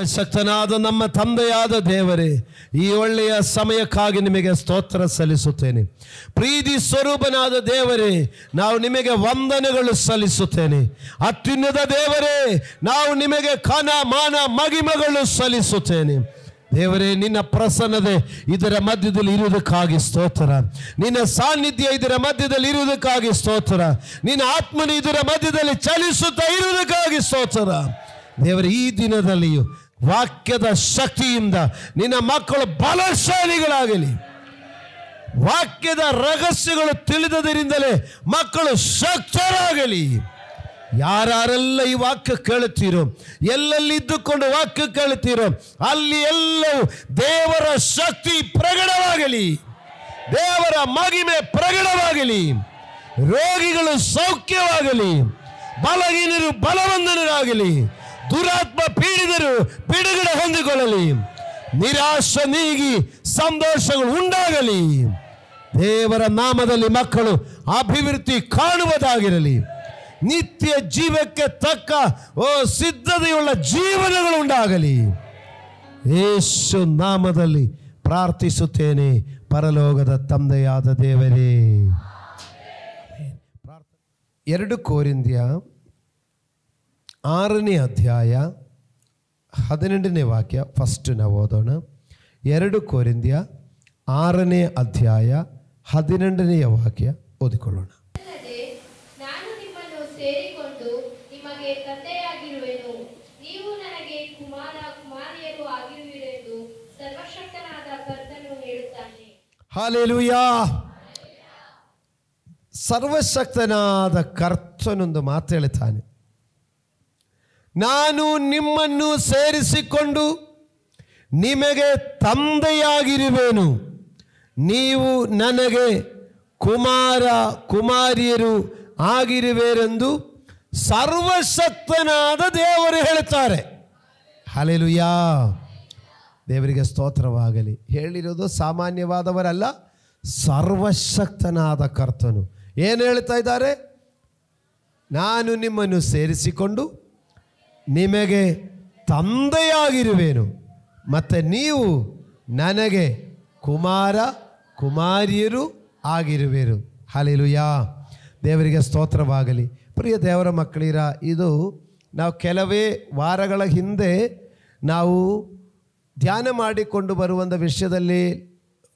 ಸರ್ವಶಕ್ತನಾದ ನಮ್ಮ ತಂದೆಯಾದ ದೇವರೇ, ಈ ಒಳ್ಳೆಯ ಸಮಯಕ್ಕಾಗಿ ನಿಮಗೆ ಸ್ತೋತ್ರ ಸಲ್ಲಿಸುತ್ತೇನೆ. ಪ್ರೀತಿ ಸ್ವರೂಪನಾದ ದೇವರೇ, ನಾವು ನಿಮಗೆ ವಂದನೆಗಳು ಸಲ್ಲಿಸುತ್ತೇನೆ. ಅತ್ಯುನ್ನತ ದೇವರೇ, ನಾವು ನಿಮಗೆ ಖಾನ ಮಾನ ಮಗಿಮಗಳು ಸಲ್ಲಿಸುತ್ತೇನೆ. ದೇವರೇ, ನಿನ್ನ ಪ್ರಸನ್ನತೆ ಇದರ ಮಧ್ಯದಲ್ಲಿ ಇರುವುದಕ್ಕಾಗಿ ಸ್ತೋತ್ರ. ನಿನ್ನ ಸಾನ್ನಿಧ್ಯ ಇದರ ಮಧ್ಯದಲ್ಲಿ ಇರುವುದಕ್ಕಾಗಿ ಸ್ತೋತ್ರ. ನಿನ್ನ ಆತ್ಮನು ಇದರ ಮಧ್ಯದಲ್ಲಿ ಚಲಿಸುತ್ತಾ ಇರುವುದಕ್ಕಾಗಿ ಸ್ತೋತ್ರ. ದೇವರೇ, ಈ ದಿನದಲ್ಲಿಯೂ ವಾಕ್ಯದ ಶಕ್ತಿಯಿಂದ ನಿನ್ನ ಮಕ್ಕಳು ಬಲಶಾಲಿಗಳಾಗಲಿ. ವಾಕ್ಯದ ರಹಸ್ಯಗಳು ತಿಳಿದದರಿಂದಲೇ ಮಕ್ಕಳು ಶಕ್ತರಾಗಲಿ. ಯಾರೆಲ್ಲ ಈ ವಾಕ್ಯ ಕೇಳುತ್ತೀರೋ, ಎಲ್ಲೆಲ್ಲಿ ಇದ್ದುಕೊಂಡು ವಾಕ್ಯ ಕೇಳುತ್ತೀರೋ, ಅಲ್ಲಿ ಎಲ್ಲವೂ ದೇವರ ಶಕ್ತಿ ಪ್ರಕಟವಾಗಲಿ, ದೇವರ ಮಹಿಮೆ ಪ್ರಕಟವಾಗಲಿ. ರೋಗಿಗಳು ಸೌಖ್ಯವಾಗಲಿ, ಬಲಹೀನರು ಬಲವಂತರಾಗಲಿ, ದುರಾತ್ಮ ಪೀಡಿತರು ಬಿಡುಗಡೆ ಹೊಂದಿಕೊಳ್ಳಲಿ, ನಿರಾಶೆ ನೀಗಿ ಸಂತೋಷಗಳು ಉಂಟಾಗಲಿ. ದೇವರ ನಾಮದಲ್ಲಿ ಮಕ್ಕಳು ಅಭಿವೃದ್ಧಿ ಕಾಣುವುದಾಗಿರಲಿ. ನಿತ್ಯ ಜೀವಕ್ಕೆ ತಕ್ಕ ಸಿದ್ಧತೆಯುಳ್ಳ ಜೀವನಗಳು ಉಂಟಾಗಲಿ. ಯೇಸು ನಾಮದಲ್ಲಿ ಪ್ರಾರ್ಥಿಸುತ್ತೇನೆ, ಪರಲೋಕದ ತಂದೆಯಾದ ದೇವರೇ. 2 ಕೊರಿಂಥಿಯ 6ನೇ ಅಧ್ಯಾಯ 18ನೇ ವಾಕ್ಯ ಫಸ್ಟ್ ನಾವು ಓದೋಣ. 2 ಕೊರಿಂಥಿಯ 6ನೇ ಅಧ್ಯಾಯ 18ನೇ ವಾಕ್ಯ ಓದಿಕೊಳ್ಳೋಣ. ನಾನು ನಿಮ್ಮನ್ನು ಸೇರಿಕೊಂಡು ನಿಮಗೆ ತಂದೆಯಾಗಿರುವೆನು, ನೀವು ನನಗೆ ಕುಮಾರ ಕುಮಾರಿಯರು ಆಗಿರುವಿರೆಂದು ಸರ್ವಶಕ್ತನಾದ ಕರ್ತನು ಹೇಳುತ್ತಾನೆ. ಹಲ್ಲೆಲೂಯಾ. ಸರ್ವಶಕ್ತನಾದ ಕರ್ತನೊಂದು ಮಾತು ಹೇಳುತ್ತಾನೆ, ನಾನು ನಿಮ್ಮನ್ನು ಸೇರಿಸಿಕೊಂಡು ನಿಮಗೆ ತಂದೆಯಾಗಿರುವೆನು, ನೀವು ನನಗೆ ಕುಮಾರ ಕುಮಾರಿಯರು ಆಗಿರುವೆರೆಂದು ಸರ್ವಶಕ್ತನಾದ ದೇವರು ಹೇಳುತ್ತಾರೆ. ಹಲ್ಲೆಲೂಯಾ. ದೇವರಿಗೆ ಸ್ತೋತ್ರವಾಗಲಿ. ಹೇಳಿರೋದು ಸಾಮಾನ್ಯವಾದವರಲ್ಲ, ಸರ್ವಶಕ್ತನಾದ ಕರ್ತನು. ಏನು ಹೇಳ್ತಾ ಇದ್ದಾರೆ? ನಾನು ನಿಮ್ಮನ್ನು ಸೇರಿಸಿಕೊಂಡು ನಿಮಗೆ ತಂದೆಯಾಗಿರುವೆನು, ಮತ್ತು ನೀವು ನನಗೆ ಕುಮಾರ ಕುಮಾರಿಯರು ಆಗಿರುವೆರು. ಹಲ್ಲೆಲೂಯಾ. ದೇವರಿಗೆ ಸ್ತೋತ್ರವಾಗಲಿ. ಪ್ರಿಯ ದೇವರ ಮಕ್ಕಳಿರ, ಇದು ನಾವು ಕೆಲವೇ ವಾರಗಳ ಹಿಂದೆ ನಾವು ಧ್ಯಾನ ಮಾಡಿಕೊಂಡು ಬರುವಂಥ ವಿಷಯದಲ್ಲಿ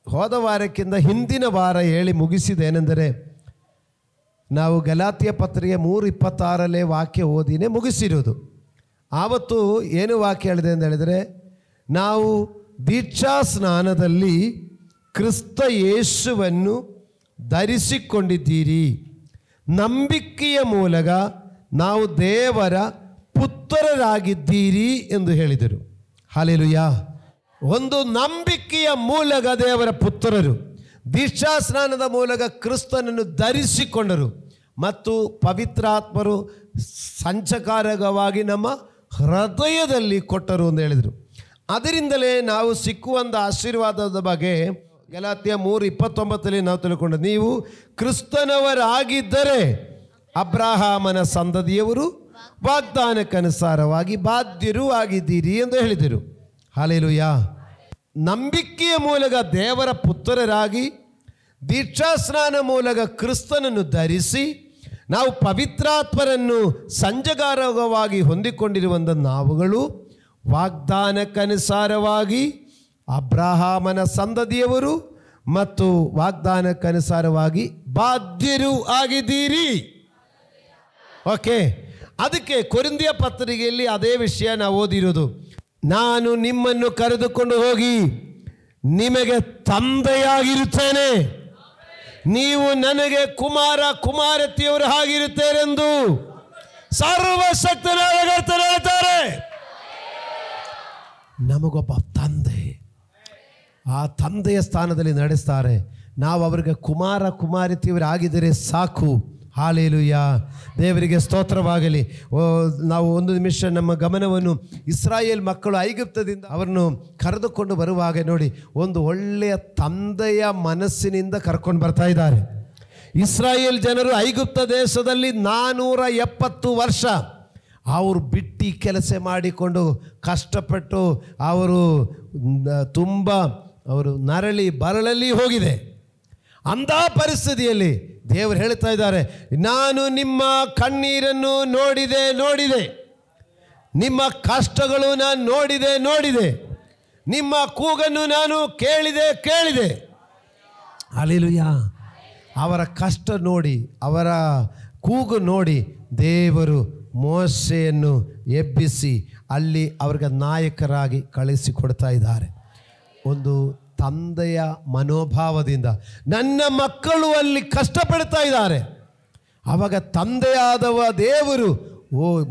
ಹೋದ ವಾರಕ್ಕಿಂತ ಹಿಂದಿನ ವಾರ ಹೇಳಿ ಮುಗಿಸಿದೇನೆಂದರೆ, ನಾವು ಗಲಾತ್ಯ ಪತ್ರಿಕೆ 3:26 ವಾಕ್ಯ ಓದಿನೇ ಮುಗಿಸಿರೋದು. ಆವತ್ತು ಏನು ವಾಕ್ಯ ಹೇಳಿದೆ ಅಂತ ಹೇಳಿದರೆ, ನಾವು ದೀಕ್ಷಾ ಸ್ನಾನದಲ್ಲಿ ಕ್ರಿಸ್ತ ಯೇಸುವನ್ನು ಧರಿಸಿಕೊಂಡಿದ್ದೀರಿ, ನಂಬಿಕೆಯ ಮೂಲಕ ನಾವು ದೇವರ ಪುತ್ರರಾಗಿದ್ದೀರಿ ಎಂದು ಹೇಳಿದರು. ಹಲ್ಲೆಲೂಯಾ. ಒಂದು ನಂಬಿಕೆಯ ಮೂಲಕ ದೇವರ ಪುತ್ರರು, ದೀಕ್ಷಾ ಸ್ನಾನದ ಮೂಲಕ ಕ್ರಿಸ್ತನನ್ನು ಧರಿಸಿಕೊಂಡರು ಮತ್ತು ಪವಿತ್ರಾತ್ಮರು ಸಂಚಕಾರಕವಾಗಿ ನಮ್ಮ ಹೃದಯದಲ್ಲಿ ಕೊಟ್ಟರು ಎಂದು ಹೇಳಿದರು. ಅದರಿಂದಲೇ ನಾವು ಸಿಕ್ಕುವಂಥ ಆಶೀರ್ವಾದದ ಬಗ್ಗೆ ಗಲಾತ್ಯ 3:29 ನಾವು ತಿಳ್ಕೊಂಡು, ನೀವು ಕ್ರಿಸ್ತನವರಾಗಿದ್ದರೆ ಅಬ್ರಹಾಮನ ಸಂತತಿಯವರು, ವಾಗ್ದಾನಕ್ಕನುಸಾರವಾಗಿ ಬಾಧ್ಯರು ಆಗಿದ್ದೀರಿ ಎಂದು ಹೇಳಿದರು. ಹಲ್ಲೆಲೂಯಾ. ನಂಬಿಕೆಯ ಮೂಲಕ ದೇವರ ಪುತ್ರರಾಗಿ ದೀಕ್ಷಾಸ್ನಾನ ಮೂಲಕ ಕ್ರಿಸ್ತನನ್ನು ಧರಿಸಿ ನಾವು ಪವಿತ್ರಾತ್ಮರನ್ನು ಸಂಜಗಾರವಾಗಿ ಹೊಂದಿಕೊಂಡಿರುವಂಥ ನಾವುಗಳು ವಾಗ್ದಾನಕ್ಕನುಸಾರವಾಗಿ ಅಬ್ರಹಾಮನ ಸಂತತಿಯವರು ಮತ್ತು ವಾಗ್ದಾನಕ್ಕನುಸಾರವಾಗಿ ಬಾಧ್ಯರು ಆಗಿದ್ದೀರಿ. ಓಕೆ, ಅದಕ್ಕೆ ಕೊರಿಂಥಿಯ ಪತ್ರಿಕೆಯಲ್ಲಿ ಅದೇ ವಿಷಯ ನಾವು ಓದಿರೋದು. ನಾನು ನಿಮ್ಮನ್ನು ಕರೆದುಕೊಂಡು ಹೋಗಿ ನಿಮಗೆ ತಂದೆಯಾಗಿರುತ್ತೇನೆ, ನೀವು ನನಗೆ ಕುಮಾರ ಕುಮಾರತಿಯವರು ಆಗಿರುತ್ತೀರೆಂದು ಸರ್ವಶಕ್ತನಾದ ಕರ್ತನು ಹೇಳ್ತಾರೆ. ನಮಗೊಬ್ಬ ತಂದೆ, ಆ ತಂದೆಯ ಸ್ಥಾನದಲ್ಲಿ ನಡೆಸ್ತಾರೆ. ನಾವು ಅವರಿಗೆ ಕುಮಾರ ಕುಮಾರತಿಯವರು ಆಗಿದ್ದರೆ ಸಾಕು. ಹಲ್ಲೆಲೂಯಾ. ದೇವರಿಗೆ ಸ್ತೋತ್ರವಾಗಲಿ. ನಾವು ಒಂದು ನಿಮಿಷ ನಮ್ಮ ಗಮನವನ್ನು ಇಸ್ರಾಯೇಲ್ ಮಕ್ಕಳು ಐಗುಪ್ತದಿಂದ ಅವರನ್ನು ಕರೆದುಕೊಂಡು ಬರುವಾಗ ನೋಡಿ, ಒಂದು ಒಳ್ಳೆಯ ತಂದೆಯ ಮನಸ್ಸಿನಿಂದ ಕರ್ಕೊಂಡು ಬರ್ತಾ ಇದ್ದಾರೆ. ಇಸ್ರಾಯೇಲ್ ಜನರು ಐಗುಪ್ತ ದೇಶದಲ್ಲಿ 470 ವರ್ಷ ಅವರು ಬಿಟ್ಟು ಕೆಲಸ ಮಾಡಿಕೊಂಡು ಕಷ್ಟಪಟ್ಟು ಅವರು ತುಂಬ ಅವರು ನರಳಿ ಬರಳಲ್ಲಿ ಹೋಗಿದೆ. ಅಂಥ ಪರಿಸ್ಥಿತಿಯಲ್ಲಿ ದೇವರು ಹೇಳ್ತಾ ಇದ್ದಾರೆ, ನಾನು ನಿಮ್ಮ ಕಣ್ಣೀರನ್ನು ನೋಡಿದೆ, ನಿಮ್ಮ ಕಷ್ಟಗಳು ನಾನು ನೋಡಿದೆ, ನಿಮ್ಮ ಕೂಗನ್ನು ನಾನು ಕೇಳಿದೆ. ಹಲ್ಲೆಲೂಯಾ. ಅವರ ಕಷ್ಟ ನೋಡಿ, ಅವರ ಕೂಗು ನೋಡಿ ದೇವರು ಮೋಶೆಯನ್ನು ಎಬ್ಬಿಸಿ ಅಲ್ಲಿ ಅವ್ರಿಗೆ ನಾಯಕರಾಗಿ ಕಳಿಸಿಕೊಡ್ತಾ ಇದ್ದಾರೆ. ಒಂದು ತಂದೆಯ ಮನೋಭಾವದಿಂದ ನನ್ನ ಮಕ್ಕಳು ಅಲ್ಲಿ ಕಷ್ಟಪಡ್ತಾ ಇದ್ದಾರೆ. ಆವಾಗ ತಂದೆಯಾದವ ದೇವರು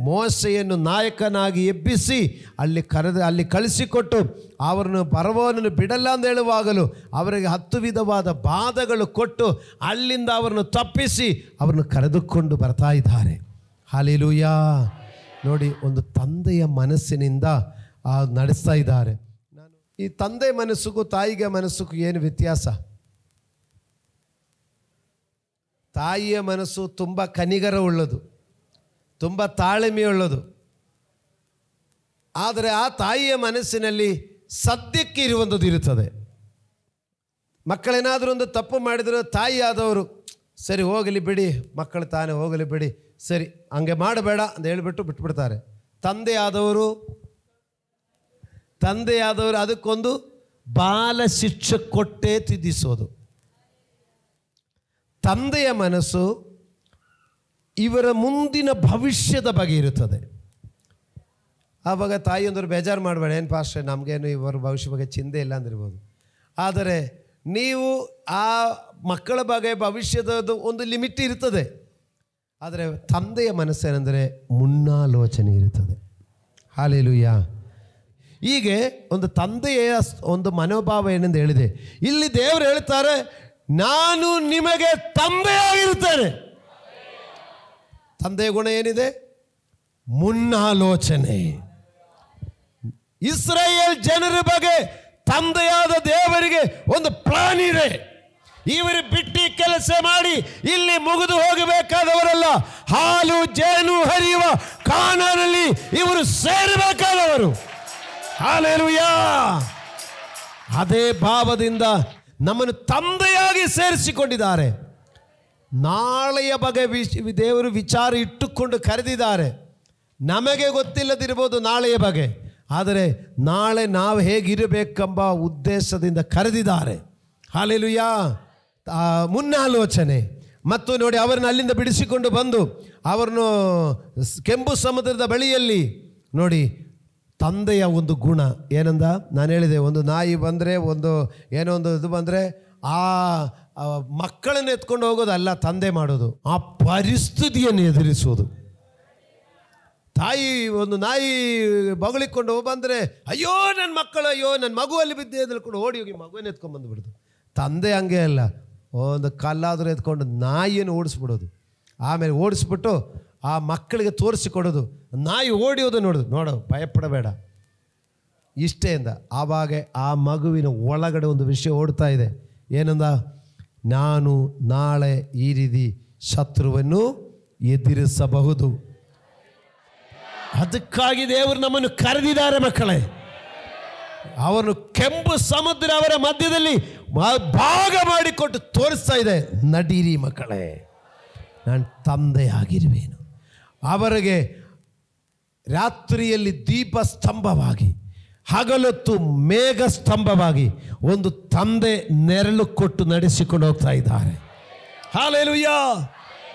ಮೋಶೆಯನ್ನು ನಾಯಕನಾಗಿ ಎಬ್ಬಿಸಿ ಅಲ್ಲಿ ಕಳಿಸಿಕೊಟ್ಟು ಅವರನ್ನು ಪರವನನ್ನು ಬಿಡಲ್ಲ ಅಂತ ಹೇಳುವಾಗಲೂ ಅವರಿಗೆ 10 ವಿಧವಾದ ಬಾಧಗಳು ಕೊಟ್ಟು ಅಲ್ಲಿಂದ ಅವರನ್ನು ತಪ್ಪಿಸಿ ಅವರನ್ನು ಕರೆದುಕೊಂಡು ಬರ್ತಾ ಇದ್ದಾರೆ. ಹಲ್ಲೆಲೂಯಾ. ನೋಡಿ, ಒಂದು ತಂದೆಯ ಮನಸ್ಸಿನಿಂದ ನಡೆಸ್ತಾ ಇದ್ದಾರೆ. ಈ ತಂದೆ ಮನಸ್ಸಿಗೂ ತಾಯಿಗೆ ಮನಸ್ಸಿಗೂ ಏನು ವ್ಯತ್ಯಾಸ? ತಾಯಿಯ ಮನಸ್ಸು ತುಂಬ ಕನಿಗರ ಉಳ್ಳದು, ತುಂಬ ತಾಳ್ಮೆಯುಳ್ಳದು. ಆದರೆ ಆ ತಾಯಿಯ ಮನಸ್ಸಿನಲ್ಲಿ ಸದ್ಯಕ್ಕೆ ಇರುವಂಥದ್ದು ಇರುತ್ತದೆ. ಮಕ್ಕಳೇನಾದರೂ ಒಂದು ತಪ್ಪು ಮಾಡಿದರೂ ತಾಯಿ ಆದವರು ಸರಿ ಹೋಗಲಿ ಬಿಡಿ, ಮಕ್ಕಳು ತಾನೇ ಹೋಗಲಿ ಬಿಡಿ, ಸರಿ ಹಂಗೆ ಮಾಡಬೇಡ ಅಂತ ಹೇಳಿಬಿಟ್ಟು ಬಿಟ್ಬಿಡ್ತಾರೆ. ತಂದೆ ಆದವರು ಅದಕ್ಕೊಂದು ಬಾಲ ಶಿಕ್ಷೆ ಕೊಟ್ಟೇ ತಿದ್ದಿಸೋದು. ತಂದೆಯ ಮನಸ್ಸು ಇವರ ಮುಂದಿನ ಭವಿಷ್ಯದ ಬಗ್ಗೆ ಇರುತ್ತದೆ. ಆವಾಗ ತಾಯಿಯೊಂದರು ಬೇಜಾರು ಮಾಡಬೇಡ, ಏನು ಪಾಸ್ಟ್ರೆ ನಮಗೇನು ಇವರ ಭವಿಷ್ಯ ಬಗ್ಗೆ ಚಿಂತೆ ಇಲ್ಲ ಅಂದಿರ್ಬೋದು. ಆದರೆ ನೀವು ಆ ಮಕ್ಕಳ ಬಗ್ಗೆ ಭವಿಷ್ಯದ ಒಂದು ಲಿಮಿಟ್ ಇರ್ತದೆ. ಆದರೆ ತಂದೆಯ ಮನಸ್ಸೇನೆಂದರೆ ಮುನ್ನಾಲೋಚನೆ ಇರುತ್ತದೆ. ಹಲ್ಲೆಲೂಯಾ. ಹೀಗೆ ಒಂದು ತಂದೆಯ ಒಂದು ಮನೋಭಾವ ಏನೆಂದು ಹೇಳಿದೆ. ಇಲ್ಲಿ ದೇವರು ಹೇಳ್ತಾರೆ, ನಾನು ನಿಮಗೆ ತಂದೆಯಾಗಿರುತ್ತೇನೆ. ತಂದೆಯ ಗುಣ ಏನಿದೆ? ಮುನ್ನಾಲೋಚನೆ. ಇಸ್ರಾಯೇಲ್ ಜನರ ಬಗ್ಗೆ ತಂದೆಯಾದ ದೇವರಿಗೆ ಒಂದು ಪ್ಲಾನ್ ಇದೆ. ಇವರು ಬಿಟ್ಟು ಕೆಲಸ ಮಾಡಿ ಇಲ್ಲಿ ಮುಗಿದು ಹೋಗಬೇಕಾದವರಲ್ಲ, ಹಾಲು ಜೇನು ಹರಿಯುವ ಕಾನಾನಲ್ಲಿ ಇವರು ಸೇರಬೇಕಾದವರು. ಹಲ್ಲೆಲೂಯಾ. ಅದೇ ಭಾವದಿಂದ ನಮ್ಮನ್ನು ತಂದೆಯಾಗಿ ಸೇರಿಸಿಕೊಂಡಿದ್ದಾರೆ. ನಾಳೆಯ ಬಗ್ಗೆ ದೇವರು ವಿಚಾರ ಇಟ್ಟುಕೊಂಡು ಕರೆದಿದ್ದಾರೆ. ನಮಗೆ ಗೊತ್ತಿಲ್ಲದಿರ್ಬೋದು ನಾಳೆಯ ಬಗ್ಗೆ, ಆದರೆ ನಾಳೆ ನಾವು ಹೇಗಿರಬೇಕೆಂಬ ಉದ್ದೇಶದಿಂದ ಕರೆದಿದ್ದಾರೆ. ಹಲ್ಲೆಲೂಯಾ. ಮುನ್ನಾಲೋಚನೆ. ಮತ್ತು ನೋಡಿ, ಅವರನ್ನು ಅಲ್ಲಿಂದ ಬಿಡಿಸಿಕೊಂಡು ಬಂದು ಅವರನ್ನು ಕೆಂಪು ಸಮುದ್ರದ ಬಳಿಯಲ್ಲಿ ನೋಡಿ, ತಂದೆಯ ಒಂದು ಗುಣ ಏನಂದ ನಾನು ಹೇಳಿದೆ. ಒಂದು ನಾಯಿ ಬಂದರೆ, ಒಂದು ಏನೋ ಒಂದು ಇದು ಬಂದರೆ ಆ ಮಕ್ಕಳನ್ನು ಎತ್ಕೊಂಡು ಹೋಗೋದಲ್ಲ ತಂದೆ ಮಾಡೋದು, ಆ ಪರಿಸ್ಥಿತಿಯನ್ನು ಎದುರಿಸೋದು. ತಾಯಿ ಒಂದು ನಾಯಿ ಬಗಳಿಕೊಂಡು ಬಂದರೆ ಅಯ್ಯೋ ನನ್ನ ಮಕ್ಕಳು, ಅಯ್ಯೋ ನನ್ನ ಮಗು ಅಲ್ಲಿ ಬಿದ್ದೆ ಎದ್ಕೊಂಡು ಓಡಿ ಹೋಗಿ ಮಗುವನ್ನು ಎತ್ಕೊಂಡು ಬಂದುಬಿಡೋದು. ತಂದೆ ಹಂಗೆ ಅಲ್ಲ, ಒಂದು ಕಲ್ಲಾದರೂ ಎತ್ಕೊಂಡು ನಾಯಿಯನ್ನು ಓಡಿಸ್ಬಿಡೋದು. ಆಮೇಲೆ ಓಡಿಸ್ಬಿಟ್ಟು ಆ ಮಕ್ಕಳಿಗೆ ತೋರಿಸಿಕೊಡೋದು. ನಾಯಿ ಓಡಿ ಹೋದು ನೋಡು ಭಯಪಡಬೇಡ ಇಷ್ಟೇ ಅಂದ. ಆವಾಗ ಆ ಮಗುವಿನ ಒಳಗಡೆ ಒಂದು ವಿಷಯ ಓಡ್ತಾ ಇದೆ. ಏನಂದ? ನಾನು ನಾಳೆ ಈ ರೀತಿ ಶತ್ರುವನ್ನು ಎದುರಿಸಬಹುದು. ಅದಕ್ಕಾಗಿ ದೇವರು ನಮ್ಮನ್ನು ಕರೆದಿದ್ದಾರೆ ಮಕ್ಕಳೇ. ಅವರನ್ನು ಕೆಂಪು ಸಮುದ್ರ ಅವರ ಮಧ್ಯದಲ್ಲಿ ಭಾಗ ಮಾಡಿಕೊಟ್ಟು ತೋರಿಸ್ತಾ ಇದೆ, ನಡೀರಿ ಮಕ್ಕಳೇ, ನಾನು ತಂದೆಯಾಗಿರುವೆನು. ಅವರಿಗೆ ರಾತ್ರಿಯಲ್ಲಿ ದೀಪ ಸ್ತಂಭವಾಗಿ, ಹಗಲೊತ್ತು ಮೇಘ ಸ್ತಂಭವಾಗಿ ಒಂದು ತಂದೆ ನೆರಳು ಕೊಟ್ಟು ನಡೆಸಿಕೊಂಡು ಹೋಗ್ತಾ ಇದ್ದಾರೆ. ಹಲ್ಲೆಲೂಯಾ.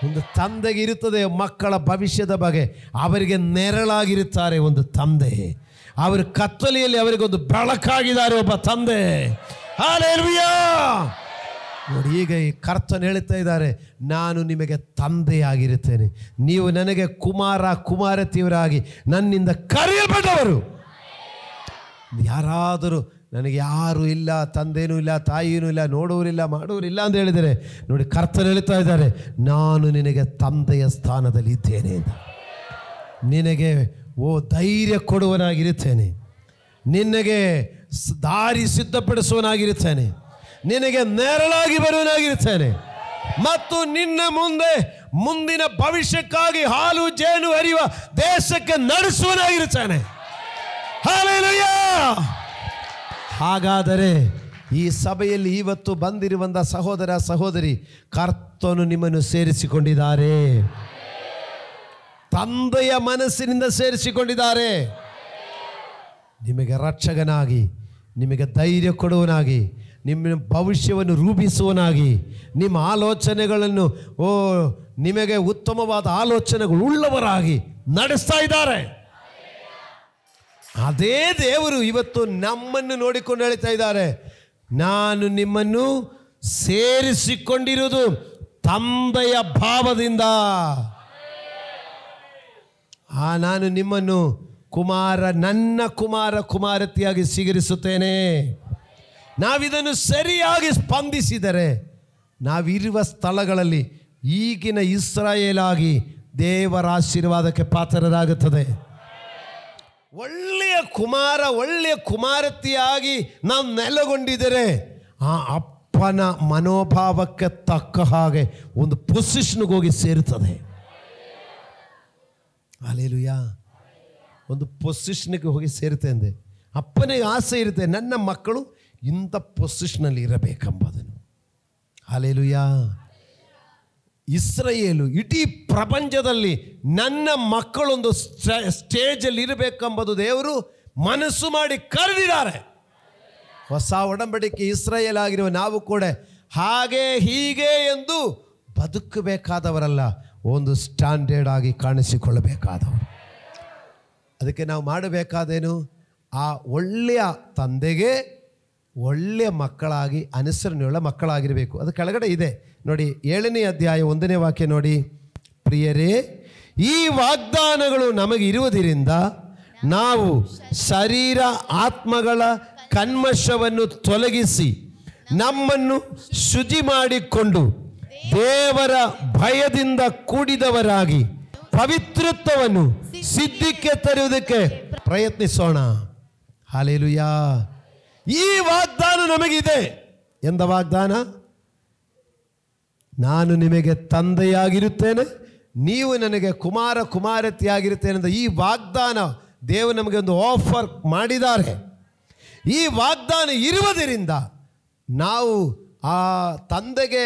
ಒಂದು ತಂದೆಗೆ ಇರುತ್ತದೆ ಮಕ್ಕಳ ಭವಿಷ್ಯದ ಬಗ್ಗೆ, ಅವರಿಗೆ ನೆರಳಾಗಿರುತ್ತಾರೆ ಒಂದು ತಂದೆ. ಅವರ ಕತ್ತಲೆಯಲ್ಲಿ ಅವರಿಗೊಂದು ಬೆಳಕಾಗಿದ್ದಾರೆ ಒಬ್ಬ ತಂದೆ. ಹಲ್ಲೆಲೂಯಾ. ನೋಡಿ, ಈಗ ಈ ಕರ್ತನು ಹೇಳ್ತಾ ಇದ್ದಾರೆ, ನಾನು ನಿಮಗೆ ತಂದೆಯಾಗಿರುತ್ತೇನೆ, ನೀವು ನನಗೆ ಕುಮಾರ ಕುಮಾರತಿಯರಾಗಿ ನನ್ನಿಂದ ಕರೆಯಲ್ಪಟ್ಟವರು. ಯಾರಾದರೂ ನನಗೆ ಯಾರೂ ಇಲ್ಲ, ತಂದೆನೂ ಇಲ್ಲ, ತಾಯಿಯೂ ಇಲ್ಲ, ನೋಡುವರಿಲ್ಲ, ಮಾಡುವರಿಲ್ಲ ಅಂತ ಹೇಳಿದರೆ, ನೋಡಿ ಕರ್ತನು ಹೇಳ್ತಾ ಇದ್ದಾರೆ, ನಾನು ನಿನಗೆ ತಂದೆಯ ಸ್ಥಾನದಲ್ಲಿ ಇದ್ದೇನೆ ಅಂತ. ನಿನಗೆ ಧೈರ್ಯ ಕೊಡುವನಾಗಿರುತ್ತೇನೆ, ನಿನಗೆ ದಾರಿ ಸಿದ್ಧಪಡಿಸುವನಾಗಿರುತ್ತೇನೆ, ನಿನಗೆ ನೆರಳಾಗಿ ಬರುವನಾಗಿರುತ್ತೇನೆ, ಮತ್ತು ನಿನ್ನ ಮುಂದೆ ಮುಂದಿನ ಭವಿಷ್ಯಕ್ಕಾಗಿ ಹಾಲು ಜೇನು ಹರಿಯುವ ದೇಶಕ್ಕೆ ನಡೆಸುವನಾಗಿರುತ್ತಾನೆ. ಹಲ್ಲೆಲೂಯಾ. ಹಾಗಾದರೆ ಈ ಸಭೆಯಲ್ಲಿ ಇವತ್ತು ಬಂದಿರುವಂಥ ಸಹೋದರ ಸಹೋದರಿ, ಕರ್ತನು ನಿಮ್ಮನ್ನು ಸೇರಿಸಿಕೊಂಡಿದ್ದಾರೆ. ತಂದೆಯ ಮನಸ್ಸಿನಿಂದ ಸೇರಿಸಿಕೊಂಡಿದ್ದಾರೆ. ನಿಮಗೆ ರಕ್ಷಕನಾಗಿ, ನಿಮಗೆ ಧೈರ್ಯ ಕೊಡುವನಾಗಿ, ನಿಮ್ಮ ಭವಿಷ್ಯವನ್ನು ರೂಪಿಸುವನಾಗಿ, ನಿಮ್ಮ ಆಲೋಚನೆಗಳನ್ನು ನಿಮಗೆ ಉತ್ತಮವಾದ ಆಲೋಚನೆಗಳು ಉಳ್ಳವರಾಗಿ ನಡೆಸ್ತಾ ಇದ್ದಾರೆ. ಅದೇ ದೇವರು ಇವತ್ತು ನಮ್ಮನ್ನು ನೋಡಿಕೊಂಡು ಹೇಳ್ತಾ ಇದ್ದಾರೆ, ನಾನು ನಿಮ್ಮನ್ನು ಸೇರಿಸಿಕೊಂಡಿರುವುದು ತಂದೆಯ ಭಾವದಿಂದ. ನಾನು ನಿಮ್ಮನ್ನು ನನ್ನ ಕುಮಾರ ಕುಮಾರತಿಯಾಗಿ ಸ್ವೀಕರಿಸುತ್ತೇನೆ. ನಾವಿದನ್ನು ಸರಿಯಾಗಿ ಸ್ಪಂದಿಸಿದರೆ ನಾವಿರುವ ಸ್ಥಳಗಳಲ್ಲಿ ಈಗಿನ ಇಸ್ರಾಯೇಲಾಗಿ ದೇವರ ಆಶೀರ್ವಾದಕ್ಕೆ ಪಾತ್ರರಾಗುತ್ತದೆ. ಒಳ್ಳೆಯ ಕುಮಾರ, ಒಳ್ಳೆಯ ಕುಮಾರತಿಯಾಗಿ ನಾವು ನೆಲೆಗೊಂಡಿದ್ದರೆ ಆ ಅಪ್ಪನ ಮನೋಭಾವಕ್ಕೆ ತಕ್ಕ ಹಾಗೆ ಒಂದು ಪೊಸಿಷನ್ಗೆ ಹೋಗಿ ಸೇರುತ್ತದೆ. ಹಲ್ಲೆಲೂಯಾ. ಒಂದು ಪೊಸಿಷನ್ಗೆ ಹೋಗಿ ಸೇರುತ್ತೆ ಅಂದೆ. ಅಪ್ಪನಿಗೆ ಆಸೆ ಇರುತ್ತೆ, ನನ್ನ ಮಕ್ಕಳು ಇಂಥ ಪೊಸಿಷನಲ್ಲಿ ಇರಬೇಕೆಂಬುದನ್ನು. ಹಲ್ಲೆಲೂಯಾ. ಇಸ್ರಾಯೇಲು ಇಡೀ ಪ್ರಪಂಚದಲ್ಲಿ ನನ್ನ ಮಕ್ಕಳೊಂದು ಸ್ಟೇಜಲ್ಲಿ ಇರಬೇಕೆಂಬುದು ದೇವರು ಮನಸ್ಸು ಮಾಡಿ ಕರೆದಿದ್ದಾರೆ. ಹೊಸ ಒಡಂಬಡಿಕೆ ಇಸ್ರಾಯೇಲ್ ಆಗಿರುವ ನಾವು ಕೂಡ ಹಾಗೆ ಹೀಗೆ ಎಂದು ಬದುಕಬೇಕಾದವರಲ್ಲ, ಒಂದು ಸ್ಟ್ಯಾಂಡರ್ಡ್ ಆಗಿ ಕಾಣಿಸಿಕೊಳ್ಳಬೇಕಾದವರು. ಅದಕ್ಕೆ ನಾವು ಮಾಡಬೇಕಾದೇನು? ಆ ಒಳ್ಳೆಯ ತಂದೆಗೆ ಒಳ್ಳೆಯ ಮಕ್ಕಳಾಗಿ, ಅನುಸರಣೆಯುಳ್ಳ ಮಕ್ಕಳಾಗಿರಬೇಕು. ಅದು ಕೆಳಗಡೆ ಇದೆ ನೋಡಿ, 7ನೇ ಅಧ್ಯಾಯ 1ನೇ ವಾಕ್ಯ ನೋಡಿ. ಪ್ರಿಯರೇ, ಈ ವಾಗ್ದಾನಗಳು ನಮಗೆ ಇರುವುದರಿಂದ ನಾವು ಶರೀರ ಆತ್ಮಗಳ ಕಲ್ಮಶವನ್ನು ತೊಲಗಿಸಿ ನಮ್ಮನ್ನು ಶುಚಿ ಮಾಡಿಕೊಂಡು ದೇವರ ಭಯದಿಂದ ಕೂಡಿದವರಾಗಿ ಪವಿತ್ರತ್ವವನ್ನು ಸಿದ್ಧಿಗೆ ತರುವುದಕ್ಕೆ ಪ್ರಯತ್ನಿಸೋಣ. ಹಲ್ಲೆಲೂಯಾ. ಈ ವಾಗ್ದಾನ ನಮಗಿದೆ. ಎಂದ ವಾಗ್ದಾನ? ನಾನು ನಿಮಗೆ ತಂದೆಯಾಗಿರುತ್ತೇನೆ, ನೀವು ನನಗೆ ಕುಮಾರ ಕುಮಾರತಿಯಾಗಿರುತ್ತೇನೆ ಅಂತ ಈ ವಾಗ್ದಾನ ದೇವರು ನಮಗೆ ಒಂದು ಆಫರ್ ಮಾಡಿದ್ದಾರೆ. ಈ ವಾಗ್ದಾನ ಇರುವುದರಿಂದ ನಾವು ಆ ತಂದೆಗೆ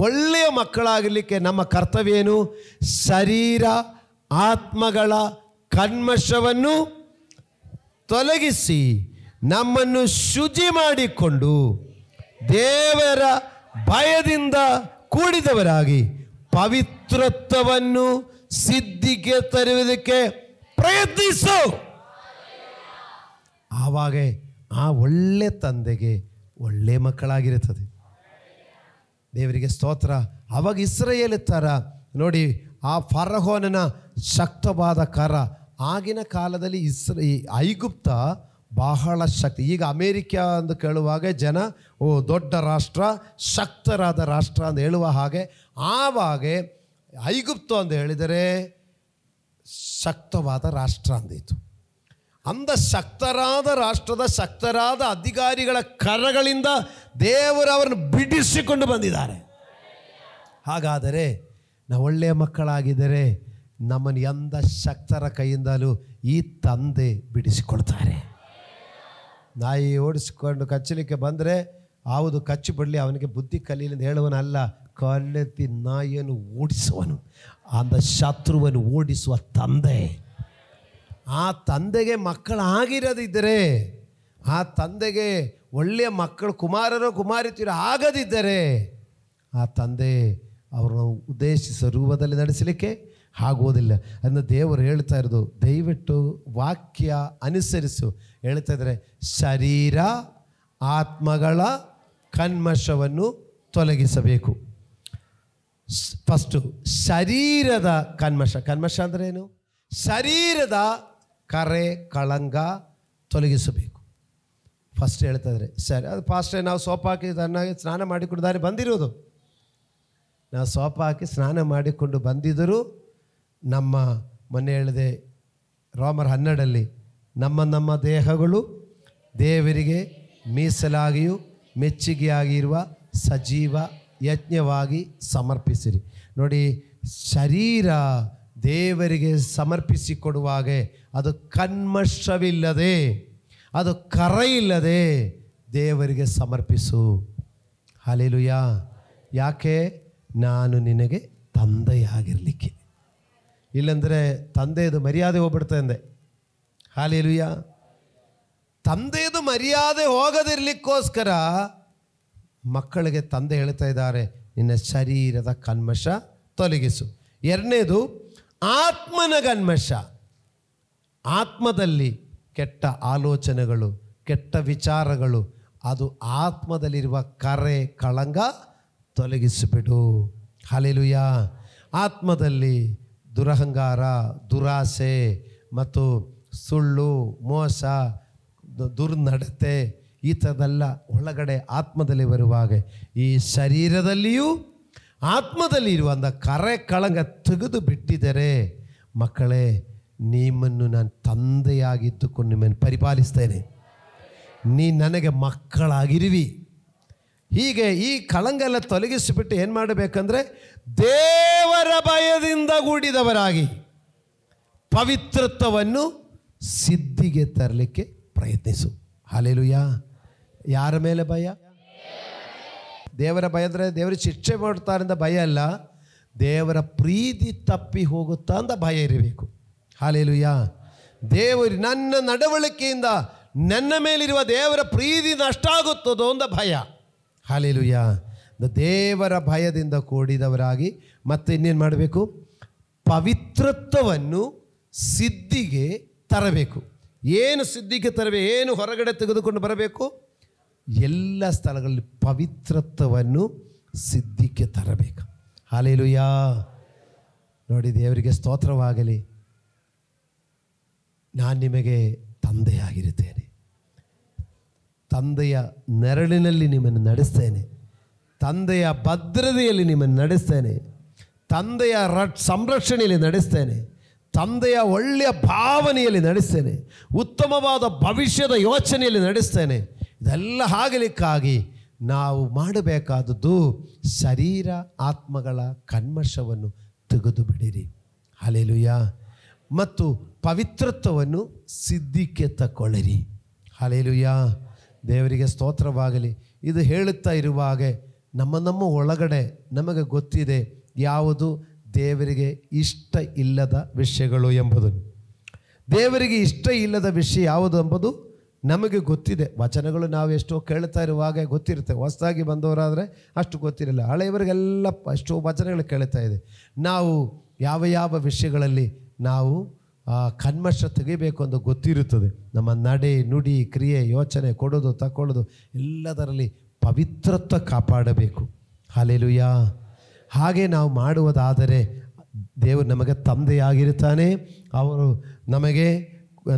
ಒಳ್ಳೆಯ ಮಕ್ಕಳಾಗಲಿಕ್ಕೆ ನಮ್ಮ ಕರ್ತವ್ಯ ಏನು? ಶರೀರ ಆತ್ಮಗಳ ಕಲ್ಮಶವನ್ನು ತೊಲಗಿಸಿ ನಮ್ಮನ್ನು ಶುಚಿ ಮಾಡಿಕೊಂಡು ದೇವರ ಭಯದಿಂದ ಕೂಡಿದವರಾಗಿ ಪವಿತ್ರತ್ವವನ್ನು ಸಿದ್ಧಿಗೆ ತರುವುದಕ್ಕೆ ಪ್ರಯತ್ನಿಸು. ಆವಾಗ ಆ ಒಳ್ಳೆ ತಂದೆಗೆ ಒಳ್ಳೆ ಮಕ್ಕಳಾಗಿರುತ್ತದೆ. ದೇವರಿಗೆ ಸ್ತೋತ್ರ. ಅವಾಗ ಇಸ್ರಾಯೇಲ್ ಥರ ನೋಡಿ, ಆ ಫರೋಹನ ಶಕ್ತವಾದ ಕರ. ಆಗಿನ ಕಾಲದಲ್ಲಿ ಐಗುಪ್ತ ಬಹಳ ಶಕ್ತಿ. ಈಗ ಅಮೇರಿಕ ಅಂತ ಕೇಳುವಾಗ ಜನ ದೊಡ್ಡ ರಾಷ್ಟ್ರ, ಶಕ್ತರಾದ ರಾಷ್ಟ್ರ ಅಂತ ಹೇಳುವ ಹಾಗೆ, ಆವಾಗ ಐಗುಪ್ತ ಅಂತ ಹೇಳಿದರೆ ಶಕ್ತವಾದ ರಾಷ್ಟ್ರ ಅಂದಿತ್ತು. ಅಂದ ಶಕ್ತರಾದ ರಾಷ್ಟ್ರದ ಶಕ್ತರಾದ ಅಧಿಕಾರಿಗಳ ಕರಗಳಿಂದ ದೇವರು ಅವರನ್ನು ಬಿಡಿಸಿಕೊಂಡು ಬಂದಿದ್ದಾರೆ. ಹಾಗಾದರೆ ನಾವು ಒಳ್ಳೆಯ ಮಕ್ಕಳಾಗಿದ್ದರೆ ನಮ್ಮನ್ನು ಎಂದ ಶಕ್ತರ ಕೈಯಿಂದಲೂ ಈ ತಂದೆ ಬಿಡಿಸಿಕೊಳ್ತಾರೆ. ನಾಯಿ ಓಡಿಸಿಕೊಂಡು ಕಚ್ಚಲಿಕ್ಕೆ ಬಂದರೆ ಯಾವುದು ಕಚ್ಚು ಬಿಡಲಿ, ಅವನಿಗೆ ಬುದ್ಧಿ ಕಲೀಲಿಂದ ಹೇಳುವನಲ್ಲ, ಕಲ್ಲೆತ್ತಿ ನಾಯಿಯನ್ನು ಓಡಿಸುವನು. ಅಂದ ಶತ್ರುವನ್ನು ಓಡಿಸುವ ತಂದೆ. ಆ ತಂದೆಗೆ ಮಕ್ಕಳಾಗಿರದಿದ್ದರೆ, ಆ ತಂದೆಗೆ ಒಳ್ಳೆಯ ಮಕ್ಕಳು ಕುಮಾರರು ಕುಮಾರಿತಿರು ಆಗದಿದ್ದರೆ, ಆ ತಂದೆ ಅವರನ್ನು ಉದ್ದೇಶಿಸುವ ರೂಪದಲ್ಲಿ ನಡೆಸಲಿಕ್ಕೆ ಆಗುವುದಿಲ್ಲ. ಅದನ್ನು ದೇವರು ಹೇಳ್ತಾ ಇರೋದು, ದಯವಿಟ್ಟು ವಾಕ್ಯ ಅನುಸರಿಸು. ಹೇಳ್ತಾ ಇದ್ದಾರೆ, ಶರೀರ ಆತ್ಮಗಳ ಕಲ್ಮಶವನ್ನು ತೊಲಗಿಸಬೇಕು. ಫಸ್ಟು ಶರೀರದ ಕಲ್ಮಶ. ಕಲ್ಮಶ ಅಂದರೆ ಏನು? ಶರೀರದ ಕರೆ ಕಳಂಕ ತೊಲಗಿಸಬೇಕು. ಫಸ್ಟ್ ಹೇಳ್ತಾ ಇದ್ದಾರೆ. ಸರಿ, ಅದು ಫಾಸ್ಟೇ ನಾವು ಸೋಪ್ ಹಾಕಿ ತನ್ನಾಗಿ ಸ್ನಾನ ಮಾಡಿಕೊಂಡು ದಾರಿ ಬಂದಿರೋದು. ನಾವು ಸೋಪ್ ಹಾಕಿ ಸ್ನಾನ ಮಾಡಿಕೊಂಡು ಬಂದಿದ್ದರೂ ನಮ್ಮ ಮೊನ್ನೆ ಹೇಳಿದೆ ರೋಮರ್ 12 ನಮ್ಮ ದೇಹಗಳು ದೇವರಿಗೆ ಮೀಸಲಾಗಿಯೂ ಮೆಚ್ಚುಗೆಯಾಗಿರುವ ಸಜೀವ ಯಜ್ಞವಾಗಿ ಸಮರ್ಪಿಸಿರಿ. ನೋಡಿ, ಶರೀರ ದೇವರಿಗೆ ಸಮರ್ಪಿಸಿಕೊಡುವಾಗ ಅದು ಕಲ್ಮಶವಿಲ್ಲದೆ, ಅದು ಕರೆಯಿಲ್ಲದೆ ದೇವರಿಗೆ ಸಮರ್ಪಿಸು. ಹಲ್ಲೆಲೂಯಾ. ಯಾಕೆ? ನಾನು ನಿನಗೆ ತಂದೆಯಾಗಿರಲಿಕ್ಕೆ. ಇಲ್ಲಂದರೆ ತಂದೆಯದು ಮರ್ಯಾದೆ ಹೋಗ್ಬಿಡ್ತಾ ಅಂದೆ. ಹಲ್ಲೆಲೂಯಾ. ತಂದೆಯದು ಮರ್ಯಾದೆ ಹೋಗದಿರಲಿಕ್ಕೋಸ್ಕರ ಮಕ್ಕಳಿಗೆ ತಂದೆ ಹೇಳ್ತಾ ಇದ್ದಾರೆ, ನಿನ್ನ ಶರೀರದ ಕಲ್ಮಶ ತೊಲಗಿಸು. ಎರಡನೇದು ಆತ್ಮನ ಕಲ್ಮಶ. ಆತ್ಮದಲ್ಲಿ ಕೆಟ್ಟ ಆಲೋಚನೆಗಳು, ಕೆಟ್ಟ ವಿಚಾರಗಳು, ಅದು ಆತ್ಮದಲ್ಲಿರುವ ಕರೆ ಕಳಂಕ ತೊಲಗಿಸಿಬಿಡು. ಹಲ್ಲೆಲೂಯಾ. ಆತ್ಮದಲ್ಲಿ ದುರಹಂಕಾರ, ದುರಾಸೆ ಮತ್ತು ಸುಳ್ಳು, ಮೋಸ, ದುರ್ನಡತೆ, ಈ ಥರದೆಲ್ಲ ಒಳಗಡೆ ಆತ್ಮದಲ್ಲಿ ಬರುವಾಗ ಈ ಶರೀರದಲ್ಲಿಯೂ ಆತ್ಮದಲ್ಲಿ ಇರುವಂಥ ಕರೆ ಕಳಂಕ ತೆಗೆದು ಬಿಟ್ಟಿದರೆ, ಮಕ್ಕಳೇ, ನಿಮ್ಮನ್ನು ನಾನು ತಂದೆಯಾಗಿದ್ದುಕೊಂಡು ನಿಮ್ಮನ್ನು ಪರಿಪಾಲಿಸ್ತೇನೆ, ನೀ ನನಗೆ ಮಕ್ಕಳಾಗಿರುವಿ. ಹೀಗೆ ಈ ಕಳಂಗೆಲ್ಲ ತೊಲಗಿಸಿಬಿಟ್ಟು ಏನು ಮಾಡಬೇಕಂದ್ರೆ, ದೇವರ ಭಯದಿಂದ ಕೂಡಿದವರಾಗಿ ಪವಿತ್ರತ್ವವನ್ನು ಸಿದ್ಧಿಗೆ ತರಲಿಕ್ಕೆ ಪ್ರಯತ್ನಿಸು. ಹಲ್ಲೆಲೂಯಾ. ಯಾರ ಮೇಲೆ ಭಯ? ದೇವರ ಭಯ ಅಂದರೆ ದೇವರು ಶಿಕ್ಷೆ ಮಾಡ್ತಾರಿಂದ ಭಯ ಅಲ್ಲ, ದೇವರ ಪ್ರೀತಿ ತಪ್ಪಿ ಹೋಗುತ್ತಾ ಅಂತ ಭಯ ಇರಬೇಕು. ಹಲ್ಲೆಲೂಯಾ. ದೇವರು ನನ್ನ ನಡವಳಿಕೆಯಿಂದ ನನ್ನ ಮೇಲಿರುವ ದೇವರ ಪ್ರೀತಿ ನಷ್ಟ ಆಗುತ್ತದೋ ಅಂತ ಭಯ. ಹಲ್ಲೆಲೂಯಾ. ದೇವರ ಭಯದಿಂದ ಕೂಡಿದವರಾಗಿ ಮತ್ತೆ ಇನ್ನೇನು ಮಾಡಬೇಕು? ಪವಿತ್ರತ್ವವನ್ನು ಸಿದ್ಧಿಗೆ ತರಬೇಕು. ಏನು ಸಿದ್ಧಿಗೆ ತರಬೇಕು? ಏನು ಹೊರಗಡೆ ತೆಗೆದುಕೊಂಡು ಬರಬೇಕು? ಎಲ್ಲ ಸ್ಥಳಗಳಲ್ಲಿ ಪವಿತ್ರತ್ವವನ್ನು ಸಿದ್ಧಿಗೆ ತರಬೇಕು. ಹಲ್ಲೆಲೂಯಾ. ನೋಡಿ, ದೇವರಿಗೆ ಸ್ತೋತ್ರವಾಗಲಿ. ನಾನು ನಿಮಗೆ ತಂದೆಯಾಗಿರುತ್ತೇನೆ, ತಂದೆಯ ನೆರಳಿನಲ್ಲಿ ನಿಮ್ಮನ್ನು ನಡೆಸ್ತೇನೆ, ತಂದೆಯ ಭದ್ರತೆಯಲ್ಲಿ ನಿಮ್ಮನ್ನು ನಡೆಸ್ತೇನೆ, ತಂದೆಯ ಸಂರಕ್ಷಣೆಯಲ್ಲಿ ನಡೆಸ್ತೇನೆ, ತಂದೆಯ ಒಳ್ಳೆಯ ಭಾವನೆಯಲ್ಲಿ ನಡೆಸ್ತೇನೆ, ಉತ್ತಮವಾದ ಭವಿಷ್ಯದ ಯೋಚನೆಯಲ್ಲಿ ನಡೆಸ್ತೇನೆ. ಇದೆಲ್ಲ ಆಗಲಿಕ್ಕಾಗಿ ನಾವು ಮಾಡಬೇಕಾದದ್ದು ಶರೀರ ಆತ್ಮಗಳ ಕಲ್ಮಶವನ್ನು ತೆಗೆದು ಬಿಡಿರಿ. ಹಲ್ಲೆಲೂಯಾ. ಮತ್ತು ಪವಿತ್ರತ್ವವನ್ನು ಸಿದ್ಧಿಗೆ ತಕ್ಕೊಳ್ಳಿರಿ. ಹಲ್ಲೆಲೂಯಾ. ದೇವರಿಗೆ ಸ್ತೋತ್ರವಾಗಲಿ. ಇದು ಹೇಳುತ್ತಾ ಇರುವಾಗ ನಮ್ಮ ಒಳಗಡೆ ನಮಗೆ ಗೊತ್ತಿದೆ ಯಾವುದು ದೇವರಿಗೆ ಇಷ್ಟ ಇಲ್ಲದ ವಿಷಯಗಳು ಎಂಬುದನ್ನು. ದೇವರಿಗೆ ಇಷ್ಟ ಇಲ್ಲದ ವಿಷಯ ಯಾವುದು ಎಂಬುದು ನಮಗೆ ಗೊತ್ತಿದೆ. ವಚನಗಳು ನಾವು ಎಷ್ಟೋ ಕೇಳ್ತಾ ಇರುವಾಗ ಗೊತ್ತಿರುತ್ತೆ. ಹೊಸದಾಗಿ ಬಂದವರಾದರೆ ಅಷ್ಟು ಗೊತ್ತಿರಲ್ಲ. ಹಳೆಯವರಿಗೆಲ್ಲ ಅಷ್ಟೋ ವಚನಗಳು ಕೇಳ್ತಾ ಇದೆ. ನಾವು ಯಾವ ಯಾವ ವಿಷಯಗಳಲ್ಲಿ ನಾವು ಕಲ್ಮಶ ತೆಗಿಬೇಕು ಅಂತ ಗೊತ್ತಿರುತ್ತದೆ. ನಮ್ಮ ನಡೆ, ನುಡಿ, ಕ್ರಿಯೆ, ಯೋಚನೆ, ಕೊಡೋದು, ತಗೊಳ್ಳೋದು ಎಲ್ಲದರಲ್ಲಿ ಪವಿತ್ರತ್ವ ಕಾಪಾಡಬೇಕು. ಹಲ್ಲೆಲೂಯಾ. ಹಾಗೆ ನಾವು ಮಾಡುವುದಾದರೆ ದೇವರು ನಮಗೆ ತಂದೆಯಾಗಿರುತ್ತಾನೆ,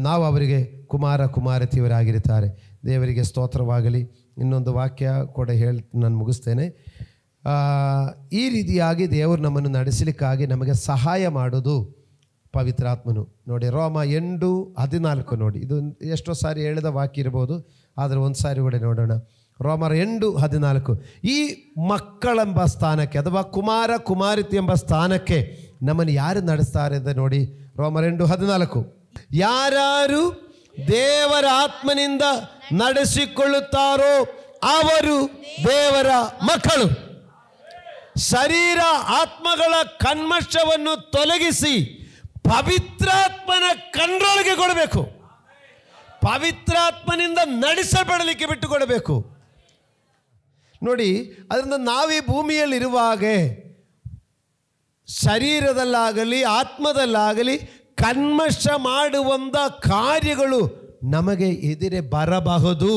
ನಾವು ಅವರಿಗೆ ಕುಮಾರ ಕುಮಾರತಿಯವರಾಗಿರುತ್ತಾರೆ. ದೇವರಿಗೆ ಸ್ತೋತ್ರವಾಗಲಿ. ಇನ್ನೊಂದು ವಾಕ್ಯ ಕೂಡ ನಾನು ಮುಗಿಸ್ತೇನೆ. ಈ ರೀತಿಯಾಗಿ ದೇವರು ನಮ್ಮನ್ನು ನಡೆಸಲಿಕ್ಕಾಗಿ ನಮಗೆ ಸಹಾಯ ಮಾಡೋದು ಪವಿತ್ರಾತ್ಮನು. ನೋಡಿ, ರೋಮ 8:14 ನೋಡಿ. ಇದು ಎಷ್ಟೋ ಸಾರಿ ಹೇಳಿದ ವಾಕ್ಯ ಇರ್ಬೋದು, ಆದರೆ ಒಂದು ಸಾರಿ ಕೂಡ ನೋಡೋಣ. ರೋಮರ 8:14. ಈ ಮಕ್ಕಳೆಂಬ ಸ್ಥಾನಕ್ಕೆ ಅಥವಾ ಕುಮಾರ ಕುಮಾರತಿ ಎಂಬ ಸ್ಥಾನಕ್ಕೆ ನಮ್ಮನ್ನು ಯಾರು ನಡೆಸ್ತಾರೆ ಅಂತ ನೋಡಿ. ರೋಮರ 8:14. ಯಾರು ದೇವರ ಆತ್ಮನಿಂದ ನಡೆಸಿಕೊಳ್ಳುತ್ತಾರೋ ಅವರು ದೇವರ ಮಕ್ಕಳು. ಶರೀರ ಆತ್ಮಗಳ ಕಲ್ಮಶವನ್ನು ತೊಲಗಿಸಿ ಪವಿತ್ರಾತ್ಮನ ಕಂಟ್ರೋಲ್ಗೆ ಕೊಡಬೇಕು. ಪವಿತ್ರಾತ್ಮನಿಂದ ನಡೆಸಲ್ಪಡಲಿಕ್ಕೆ ಬಿಟ್ಟುಕೊಡಬೇಕು. ನೋಡಿ, ಅದರಿಂದ ನಾವೀ ಭೂಮಿಯಲ್ಲಿರುವಾಗ ಶರೀರದಲ್ಲಾಗಲಿ ಆತ್ಮದಲ್ಲಾಗಲಿ ಕಲ್ಮಶ ಮಾಡುವಂಥ ಕಾರ್ಯಗಳು ನಮಗೆ ಎದುರೇ ಬರಬಹುದು.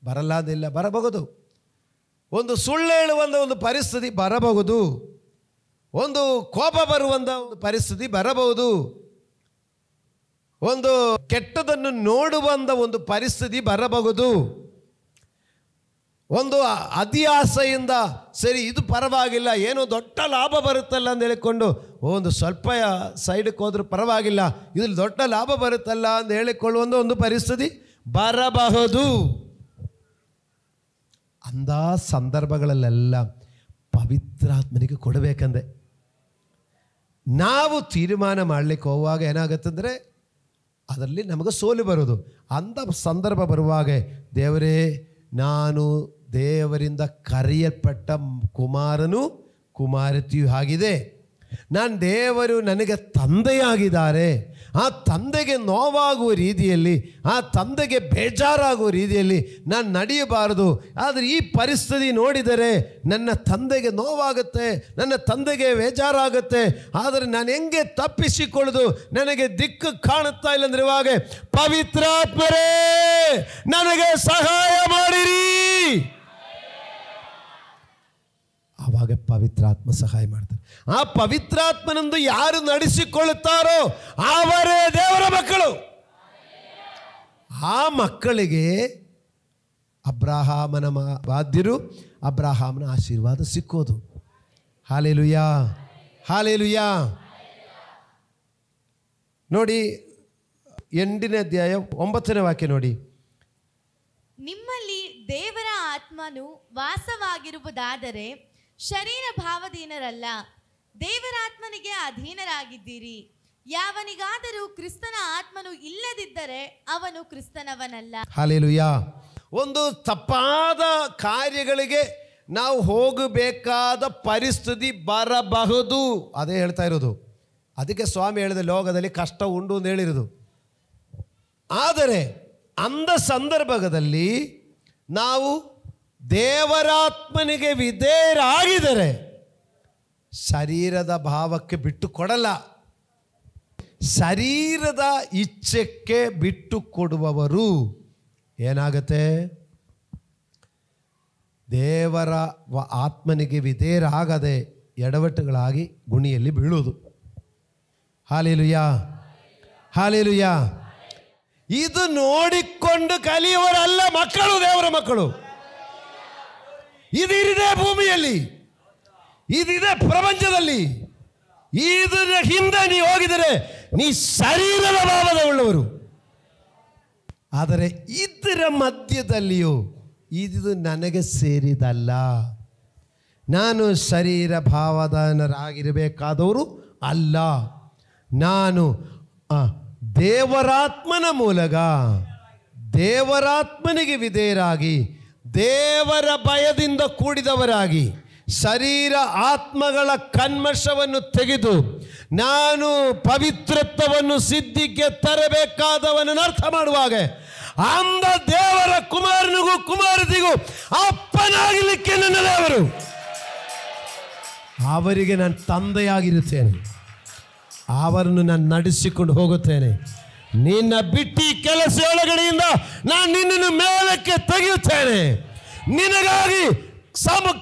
ಬರಲ್ಲ ಅಂದಿಲ್ಲ, ಬರಬಹುದು. ಒಂದು ಸುಳ್ಳು ಹೇಳುವಂಥ ಒಂದು ಪರಿಸ್ಥಿತಿ ಬರಬಹುದು. ಒಂದು ಕೋಪ ಬರುವಂಥ ಒಂದು ಪರಿಸ್ಥಿತಿ ಬರಬಹುದು. ಒಂದು ಕೆಟ್ಟದನ್ನು ನೋಡುವಂಥ ಒಂದು ಪರಿಸ್ಥಿತಿ ಬರಬಹುದು. ಒಂದು ಅತಿಯಾಸೆಯಿಂದ ಸರಿ ಇದು ಪರವಾಗಿಲ್ಲ, ಏನೋ ದೊಡ್ಡ ಲಾಭ ಬರುತ್ತಲ್ಲ ಅಂತ ಹೇಳಿಕೊಂಡು ಒಂದು ಸ್ವಲ್ಪ ಸೈಡಕ್ಕೆ ಹೋದ್ರೂ ಪರವಾಗಿಲ್ಲ, ಇದ್ರಲ್ಲಿ ದೊಡ್ಡ ಲಾಭ ಬರುತ್ತಲ್ಲ ಅಂತ ಹೇಳಿಕೊಳ್ಳುವಂಥ ಒಂದು ಪರಿಸ್ಥಿತಿ ಬರಬಹುದು. ಅಂಥ ಸಂದರ್ಭಗಳಲ್ಲೆಲ್ಲ ಪವಿತ್ರಾತ್ಮನಿಗೆ ಕೊಡಬೇಕಂದೆ. ನಾವು ತೀರ್ಮಾನ ಮಾಡಲಿಕ್ಕೆ ಹೋಗುವಾಗ ಏನಾಗುತ್ತಂದರೆ ಅದರಲ್ಲಿ ನಮಗೆ ಸೋಲು ಬರೋದು. ಅಂಥ ಸಂದರ್ಭ ಬರುವಾಗ ದೇವರೇ, ನಾನು ದೇವರಿಂದ ಕರೆಯಲ್ಪಟ್ಟ ಕುಮಾರನು ಕುಮಾರತಿಯೂ ಆಗಿದೆ, ನಾನು ದೇವರು ನನಗೆ ತಂದೆಯಾಗಿದ್ದಾರೆ, ಆ ತಂದೆಗೆ ನೋವಾಗುವ ರೀತಿಯಲ್ಲಿ, ಆ ತಂದೆಗೆ ಬೇಜಾರಾಗುವ ರೀತಿಯಲ್ಲಿ ನಾನು ನಡೆಯಬಾರದು. ಆದರೆ ಈ ಪರಿಸ್ಥಿತಿ ನೋಡಿದರೆ ನನ್ನ ತಂದೆಗೆ ನೋವಾಗುತ್ತೆ, ನನ್ನ ತಂದೆಗೆ ಬೇಜಾರಾಗುತ್ತೆ. ಆದರೆ ನಾನು ಹೆಂಗೆ ತಪ್ಪಿಸಿಕೊಳ್ಳೋದು, ನನಗೆ ದಿಕ್ಕು ಕಾಣುತ್ತಾ ಇಲ್ಲ ಅಂದರೆ ಇವಾಗ ಪವಿತ್ರಾತ್ಮರೇ ನನಗೆ ಸಹಾಯ ಮಾಡಿರಿ. ಆವಾಗ ಪವಿತ್ರಾತ್ಮ ಸಹಾಯ ಮಾಡ್ತಾರೆ. ಆ ಪವಿತ್ರಾತ್ಮನಂದು ಯಾರು ನಡೆಸಿಕೊಳ್ಳುತ್ತಾರೋ ಅವರೇ ದೇವರ ಮಕ್ಕಳು. ಆ ಮಕ್ಕಳಿಗೆ ಅಬ್ರಹಾಮನ ಬಾಧ್ಯರು, ಅಬ್ರಹಾಮನ ಆಶೀರ್ವಾದ ಸಿಕ್ಕೋದು. Hallelujah, hallelujah. ನೋಡಿ 8ನೇ ಅಧ್ಯಾಯ 9ನೇ ವಾಕ್ಯ ನೋಡಿ. ನಿಮ್ಮಲ್ಲಿ ದೇವರ ಆತ್ಮನು ವಾಸವಾಗಿರುವುದಾದರೆ ಶರೀರ ಭಾವಧೀನರಲ್ಲ, ದೇವರಾತ್ಮನಿಗೆ ಅಧೀನರಾಗಿದ್ದೀರಿ. ಯಾವನಿಗಾದರೂ ಕ್ರಿಸ್ತನ ಆತ್ಮನು ಇಲ್ಲದಿದ್ದರೆ ಅವನು ಕ್ರಿಸ್ತನವನಲ್ಲ. ಹಲ್ಲೆಲೂಯಾ. ಒಂದು ತಪ್ಪಾದ ಕಾರ್ಯಗಳಿಗೆ ನಾವು ಹೋಗಬೇಕಾದ ಪರಿಸ್ಥಿತಿ ಬರಬಹುದು, ಅದೇ ಹೇಳ್ತಾ ಇರೋದು. ಅದಕ್ಕೆ ಸ್ವಾಮಿ ಹೇಳಿದ ಲೋಕದಲ್ಲಿ ಕಷ್ಟ ಉಂಟು ಅಂತ ಹೇಳಿರೋದು. ಆದರೆ ಅಂದ ಸಂದರ್ಭದಲ್ಲಿ ನಾವು ದೇವರಾತ್ಮನಿಗೆ ವಿಧೇಯರಾಗಿದ್ದರೆ ಶರೀರದ ಭಾವಕ್ಕೆ ಬಿಟ್ಟು ಕೊಡಲ್ಲ. ಶರೀರದ ಇಚ್ಛೆಗೆ ಬಿಟ್ಟು ಕೊಡುವವರು ಏನಾಗುತ್ತೆ, ದೇವರ ಆತ್ಮನಿಗೆ ವಿಧೇಯರಾಗದೆ ಎಡವಟ್ಟುಗಳಾಗಿ ಗುಣಿಯಲ್ಲಿ ಬೀಳುವುದು. Hallelujah, hallelujah. ಇದು ನೋಡಿಕೊಂಡು ಕಲಿಯುವರಲ್ಲ ಮಕ್ಕಳು, ದೇವರ ಮಕ್ಕಳು. ಇದಿದೆ ಭೂಮಿಯಲ್ಲಿ, ಇದಿದೆ ಪ್ರಪಂಚದಲ್ಲಿ. ಇದರ ಹಿಂದೆ ನೀವು ಹೋಗಿದರೆ ನೀ ಶರೀರದ ಭಾವದ ಉಳ್ಳವರು. ಆದರೆ ಇದರ ಮಧ್ಯದಲ್ಲಿಯೂ ಇದು ನನಗೆ ಸೇರಿದಲ್ಲ, ನಾನು ಶರೀರ ಭಾವದವರಾಗಿರಬೇಕಾದವರು ಅಲ್ಲ. ನಾನು ದೇವರಾತ್ಮನ ಮೂಲಕ ದೇವರಾತ್ಮನಿಗೆ ವಿಧೇಯರಾಗಿ ದೇವರ ಭಯದಿಂದ ಕೂಡಿದವರಾಗಿ ಶರೀರ ಆತ್ಮಗಳ ಕಲ್ಮಶವನ್ನು ತೆಗೆದು ನಾನು ಪವಿತ್ರತ್ವವನ್ನು ಸಿದ್ಧಿಗೆ ತರಬೇಕಾದವನನ್ನು ಅರ್ಥ ಮಾಡುವಾಗ ಅಂದ ದೇವರ ಕುಮಾರನಿಗೂ ಕುಮಾರತಿಗೂ ಅಪ್ಪನಾಗಲಿಕ್ಕೆ ನನ್ನ ದೇವರು, ಅವರಿಗೆ ನಾನು ತಂದೆಯಾಗಿರುತ್ತೇನೆ, ಅವರನ್ನು ನಾನು ನಡೆಸಿಕೊಂಡು ಹೋಗುತ್ತೇನೆ. ನಿನ್ನ ಬಿಟ್ಟಿ ಕೆಲಸ ಒಳಗಡೆಯಿಂದ ನಾನು ನಿನ್ನನ್ನು ಮೇಲಕ್ಕೆ ತೆಗೆಯುತ್ತೇನೆ. ನಿನಗಾಗಿ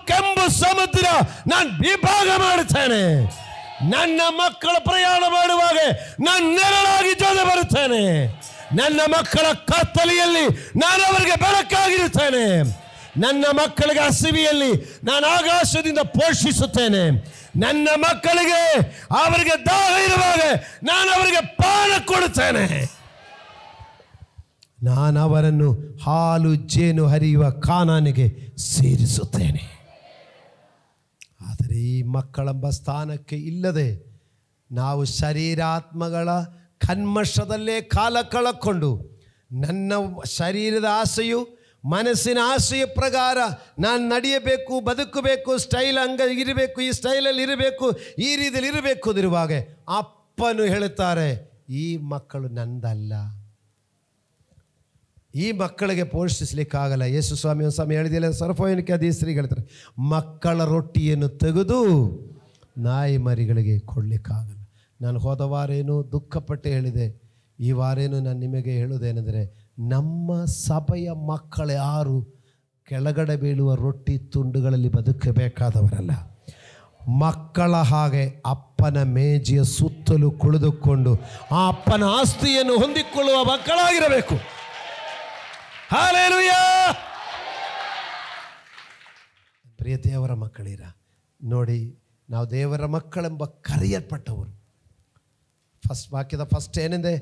ಕೆಂಪು ಸಮುದ್ರ ನಾನು ವಿಭಾಗ ಮಾಡುತ್ತೇನೆ. ನನ್ನ ಮಕ್ಕಳ ಪ್ರಯಾಣ ಮಾಡುವಾಗ ನಾನು ನೆರಳಾಗಿ ಜೊತೆ ಬರುತ್ತೇನೆ. ನನ್ನ ಮಕ್ಕಳ ಕತ್ತಲೆಯಲ್ಲಿ ನಾನು ಅವರಿಗೆ ಬೆಳಕಾಗಿರುತ್ತೇನೆ. ನನ್ನ ಮಕ್ಕಳಿಗೆ ಹಸಿವಿಯಲ್ಲಿ ನಾನು ಆಕಾಶದಿಂದ ಪೋಷಿಸುತ್ತೇನೆ. ನನ್ನ ಮಕ್ಕಳಿಗೆ ಅವರಿಗೆ ದಾಹ ಇರುವಾಗ ನಾನು ಅವರಿಗೆ ಪಾನ ಕೊಡುತ್ತೇನೆ. ನಾನು ಅವರನ್ನು ಹಾಲು ಜೇನು ಹರಿಯುವ ಕಾನಾನಿಗೆ ಸೇರಿಸುತ್ತೇನೆ. ಆದರೆ ಈ ಮಕ್ಕಳೆಂಬ ಸ್ಥಾನಕ್ಕೆ ಇಲ್ಲದೆ ನಾವು ಶರೀರಾತ್ಮಗಳ ಕಲ್ಮಶದಲ್ಲೇ ಕಾಲ ಕಳಕೊಂಡು ನನ್ನ ಶರೀರದ ಆಸೆಯು ಮನಸ್ಸಿನ ಆಸೆಯ ಪ್ರಕಾರ ನಾನು ನಡೆಯಬೇಕು, ಬದುಕಬೇಕು, ಸ್ಟೈಲ್ ಇರಬೇಕು, ಈ ಸ್ಟೈಲಲ್ಲಿ ಇರಬೇಕು, ಈ ರೀತಿಯಲ್ಲಿ ಇರಬೇಕು ಅಂದಿರುವಾಗ ಅಪ್ಪನು ಹೇಳುತ್ತಾರೆ, ಈ ಮಕ್ಕಳು ನಂದಲ್ಲ, ಈ ಮಕ್ಕಳಿಗೆ ಪೋಷಿಸಲಿಕ್ಕಾಗಲ್ಲ. ಯೇಸು ಸ್ವಾಮಿ ಒಂದು ಸಮಯ ಹೇಳಿದಿಲ್ಲ, ಸರ್ಫೋಯನಿಕೆ ಅಧೀಸ್ತ್ರಿಗೆ ಹೇಳ್ತಾರೆ, ಮಕ್ಕಳ ರೊಟ್ಟಿಯನ್ನು ತೆಗೆದು ನಾಯಿ ಮರಿಗಳಿಗೆ ಕೊಡಲಿಕ್ಕಾಗಲ್ಲ. ನಾನು ಹೋದ ವಾರೇನು ದುಃಖಪಟ್ಟು ಹೇಳಿದೆ, ಈ ವಾರೇನು ನಾನು ನಿಮಗೆ ಹೇಳುವುದೇನೆಂದರೆ, ನಮ್ಮ ಸಭೆಯ ಮಕ್ಕಳು ಯಾರು ಕೆಳಗಡೆ ಬೀಳುವ ರೊಟ್ಟಿ ತುಂಡುಗಳಲ್ಲಿ ಬದುಕಬೇಕಾದವರಲ್ಲ. ಮಕ್ಕಳ ಹಾಗೆ ಅಪ್ಪನ ಮೇಜಿಯ ಸುತ್ತಲೂ ಕುಳಿದುಕೊಂಡು ಆ ಅಪ್ಪನ ಆಸ್ತಿಯನ್ನು ಹೊಂದಿಕೊಳ್ಳುವ ಮಕ್ಕಳಾಗಿರಬೇಕು. ಹಲ್ಲೆಲೂಯಾ. ಪ್ರಿಯ ದೇವರ ಮಕ್ಕಳಿರ ನೋಡಿ, ನಾವು ದೇವರ ಮಕ್ಕಳೆಂಬ ಕರೆಯಲ್ಪಟ್ಟವರು. ವಾಕ್ಯದ ಫಸ್ಟ್ ಏನೆಂದೆ,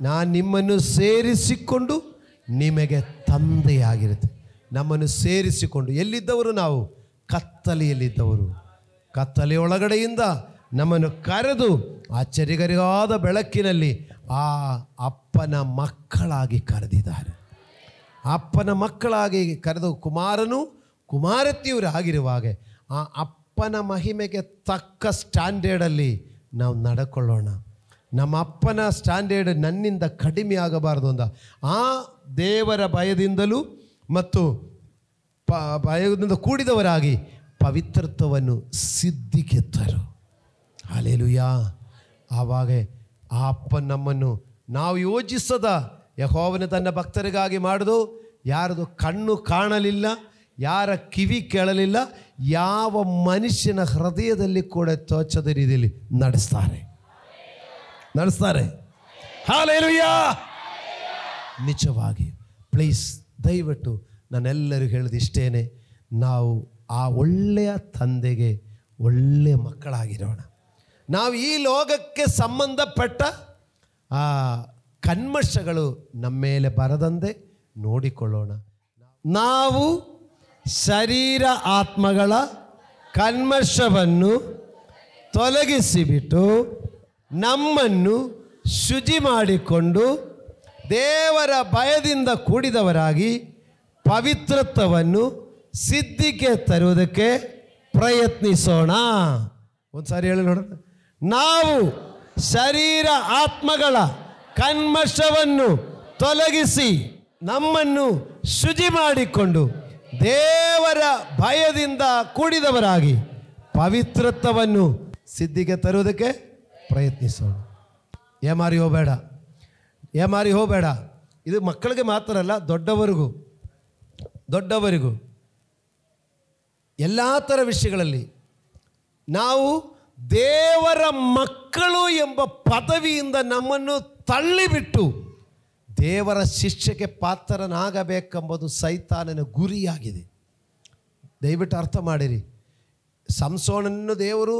ನಾನು ನಿಮ್ಮನ್ನು ಸೇರಿಸಿಕೊಂಡು ನಿಮಗೆ ತಂದೆಯಾಗಿರುತ್ತೆ. ನಮ್ಮನ್ನು ಸೇರಿಸಿಕೊಂಡು ಎಲ್ಲಿದ್ದವರು ನಾವು ಕತ್ತಲೆಯಲ್ಲಿದ್ದವರು ಕತ್ತಲೆಯೊಳಗಡೆಯಿಂದ ನಮ್ಮನ್ನು ಕರೆದು ಆಶ್ಚರ್ಯಕರವಾದ ಬೆಳಕಿನಲ್ಲಿ ಆ ಅಪ್ಪನ ಮಕ್ಕಳಾಗಿ ಕರೆದಿದ್ದಾರೆ. ಅಪ್ಪನ ಮಕ್ಕಳಾಗಿ ಕರೆದು ಕುಮಾರನು ಕುಮಾರತಿಯವರು ಆಗಿರುವಾಗ ಆ ಅಪ್ಪನ ಮಹಿಮೆಗೆ ತಕ್ಕ ಸ್ಟ್ಯಾಂಡರ್ಡಲ್ಲಿ ನಾವು ನಡ್ಕೊಳ್ಳೋಣ. ನಮ್ಮ ಅಪ್ಪನ ಸ್ಟ್ಯಾಂಡರ್ಡ್ ನನ್ನಿಂದ ಕಡಿಮೆ ಆಗಬಾರ್ದು ಅಂತ ಆ ದೇವರ ಭಯದಿಂದಲೂ ಮತ್ತು ಭಯದಿಂದ ಕೂಡಿದವರಾಗಿ ಪವಿತ್ರತ್ವವನ್ನು ಸಿದ್ಧಿಗೆ ತರು. ಹಲ್ಲೆಲೂಯಾ. ಆವಾಗ ಆ ಅಪ್ಪ ನಮ್ಮನ್ನು ನಾವು ಯೋಚಿಸದ ಯೆಹೋವನು ತನ್ನ ಭಕ್ತರಿಗಾಗಿ ಮಾಡೋದು ಯಾರದು ಕಣ್ಣು ಕಾಣಲಿಲ್ಲ, ಯಾರ ಕಿವಿ ಕೇಳಲಿಲ್ಲ, ಯಾವ ಮನುಷ್ಯನ ಹೃದಯದಲ್ಲಿ ಕೂಡ ತೋಚದ ರೀತಿಯಲ್ಲಿ ನಡೆಸ್ತಾರೆ. ಹಲ್ಲೆಲೂಯಾ. ನಿಜವಾಗಿ ಪ್ಲೀಸ್ ದಯವಿಟ್ಟು ನಾನೆಲ್ಲರಿಗೂ ಹೇಳಿದ ಇಷ್ಟೇನೆ, ನಾವು ಆ ಒಳ್ಳೆಯ ತಂದೆಗೆ ಒಳ್ಳೆಯ ಮಕ್ಕಳಾಗಿರೋಣ. ನಾವು ಈ ಲೋಕಕ್ಕೆ ಸಂಬಂಧಪಟ್ಟ ಆ ಕಲ್ಮಶಗಳು ನಮ್ಮ ಮೇಲೆ ಬರದಂತೆ ನೋಡಿಕೊಳ್ಳೋಣ. ನಾವು ಶರೀರ ಆತ್ಮಗಳ ಕಲ್ಮಶವನ್ನು ತೊಲಗಿಸಿಬಿಟ್ಟು ನಮ್ಮನ್ನು ಶುಚಿ ಮಾಡಿಕೊಂಡು ದೇವರ ಭಯದಿಂದ ಕೂಡಿದವರಾಗಿ ಪವಿತ್ರತ್ವವನ್ನು ಸಿದ್ಧಿಗೆ ತರುವುದಕ್ಕೆ ಪ್ರಯತ್ನಿಸೋಣ. ಒಂದು ಸಾರಿ ಹೇಳಿ ನೋಡೋಣ. ನಾವು ಶರೀರ ಆತ್ಮಗಳ ಕಲ್ಮಶವನ್ನು ತೊಲಗಿಸಿ ನಮ್ಮನ್ನು ಶುಚಿ ಮಾಡಿಕೊಂಡು ದೇವರ ಭಯದಿಂದ ಕೂಡಿದವರಾಗಿ ಪವಿತ್ರತ್ವವನ್ನು ಸಿದ್ಧಿಗೆ ತರುವುದಕ್ಕೆ ಪ್ರಯತ್ನಿಸೋಣ. ಏಮಾರಿ ಹೋಗಬೇಡ. ಇದು ಮಕ್ಕಳಿಗೆ ಮಾತ್ರ ಅಲ್ಲ, ದೊಡ್ಡವರಿಗೂ ಎಲ್ಲ ಥರ ವಿಷಯಗಳಲ್ಲಿ ನಾವು ದೇವರ ಮಕ್ಕಳು ಎಂಬ ಪದವಿಯಿಂದ ನಮ್ಮನ್ನು ತಳ್ಳಿಬಿಟ್ಟು ದೇವರ ಶಿಕ್ಷೆಗೆ ಪಾತ್ರನಾಗಬೇಕೆಂಬುದು ಸೈತಾನನ ಗುರಿಯಾಗಿದೆ. ದಯವಿಟ್ಟು ಅರ್ಥ ಮಾಡಿರಿ. ಸಂಸೋನನ್ನು ದೇವರು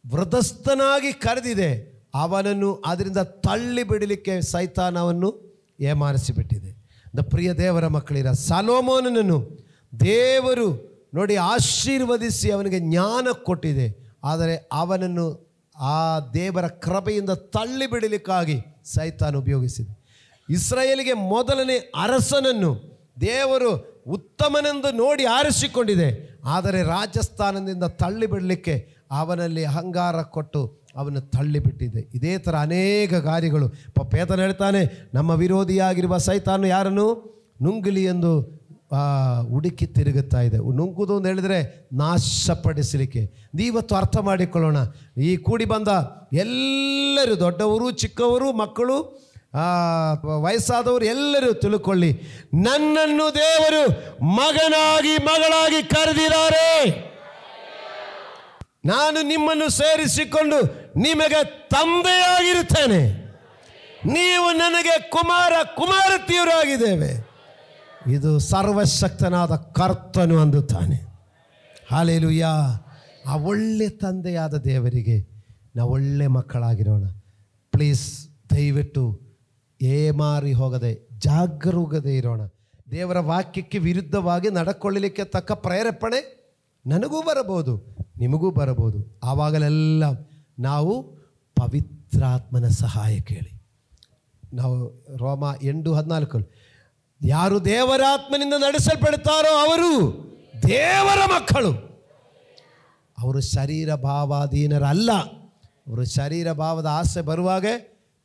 ವೃದ್ಧಸ್ಥನಾಗಿ ಕರೆದಿದೆ, ಅವನನ್ನು ಅದರಿಂದ ತಳ್ಳಿ ಬಿಡಲಿಕ್ಕೆ ಸೈತಾನವನ್ನು ಏಮಾರಿಸಿಬಿಟ್ಟಿದೆ. ಪ್ರಿಯ ದೇವರ ಮಕ್ಕಳಿರ ಸೊಲೊಮೋನನನ್ನು ದೇವರು ನೋಡಿ ಆಶೀರ್ವದಿಸಿ ಅವನಿಗೆ ಜ್ಞಾನ ಕೊಟ್ಟಿದೆ, ಆದರೆ ಅವನನ್ನು ಆ ದೇವರ ಕೃಪೆಯಿಂದ ತಳ್ಳಿ ಬಿಡಲಿಕ್ಕಾಗಿ ಸೈತಾನ ಉಪಯೋಗಿಸಿದೆ. ಇಸ್ರಾಯೇಲಿಗೆ ಮೊದಲನೇ ಅರಸನನ್ನು ದೇವರು ಉತ್ತಮನೆಂದು ನೋಡಿ ಆರಿಸಿಕೊಂಡಿದೆ, ಆದರೆ ರಾಜಸ್ಥಾನದಿಂದ ತಳ್ಳಿ ಬಿಡಲಿಕ್ಕೆ ಅವನಲ್ಲಿ ಅಹಂಕಾರ ಕೊಟ್ಟು ಅವನು ತಳ್ಳಿಬಿಟ್ಟಿದೆ. ಇದೇ ಥರ ಅನೇಕ ಕಾರ್ಯಗಳು ಪೇತನ ಹೇಳ್ತಾನೆ, ನಮ್ಮ ವಿರೋಧಿಯಾಗಿರುವ ಸೈತಾನು ಯಾರನ್ನು ನುಂಗಲಿ ಎಂದು ಹುಡುಕಿ ತಿರುಗುತ್ತಾ ಇದೆ. ನುಂಗುವುದು ಅಂತ ಹೇಳಿದರೆ ನಾಶಪಡಿಸಲಿಕ್ಕೆ. ಇವತ್ತು ಅರ್ಥ ಮಾಡಿಕೊಳ್ಳೋಣ. ಈ ಕೂಡಿ ಬಂದ ಎಲ್ಲರೂ, ದೊಡ್ಡವರು ಚಿಕ್ಕವರು, ಮಕ್ಕಳು, ವಯಸ್ಸಾದವರು ಎಲ್ಲರೂ ತಿಳ್ಕೊಳ್ಳಿ, ನನ್ನನ್ನು ದೇವರು ಮಗಳಾಗಿ ಕರೆದಿದ್ದಾರೆ. ನಾನು ನಿಮ್ಮನ್ನು ಸೇರಿಸಿಕೊಂಡು ನಿಮಗೆ ತಂದೆಯಾಗಿರುತ್ತೇನೆ, ನೀವು ನನಗೆ ಕುಮಾರತಿಯರಾಗಿದ್ದೇವೆ. ಇದು ಸರ್ವಶಕ್ತನಾದ ಕರ್ತನು ಅಂದುತ್ತಾನೆ. ಹಲ್ಲೆಲೂಯಾ. ಆ ಒಳ್ಳೆ ತಂದೆಯಾದ ದೇವರಿಗೆ ನಾವು ಒಳ್ಳೆ ಮಕ್ಕಳಾಗಿರೋಣ. ಪ್ಲೀಸ್ ದಯವಿಟ್ಟು ಏಮಾರಿ ಹೋಗದೆ ಜಾಗರೂಕತೆ ಇರೋಣ. ದೇವರ ವಾಕ್ಯಕ್ಕೆ ವಿರುದ್ಧವಾಗಿ ನಡ್ಕೊಳ್ಳಲಿಕ್ಕೆ ತಕ್ಕ ಪ್ರೇರೇಪಣೆ ನನಗೂ ಬರಬಹುದು, ನಿಮಗೂ ಬರಬಹುದು. ಆವಾಗಲೆಲ್ಲ ನಾವು ಪವಿತ್ರಾತ್ಮನ ಸಹಾಯ ಕೇಳಿ. ನಾವು ರೋಮ 8:14 ಯಾರು ದೇವರಾತ್ಮನಿಂದ ನಡೆಸಲ್ಪಡುತ್ತಾರೋ ಅವರು ದೇವರ ಮಕ್ಕಳು. ಅವರು ಶರೀರ ಭಾವಾಧೀನರಲ್ಲ. ಅವರು ಶರೀರ ಭಾವದ ಆಸೆ ಬರುವಾಗ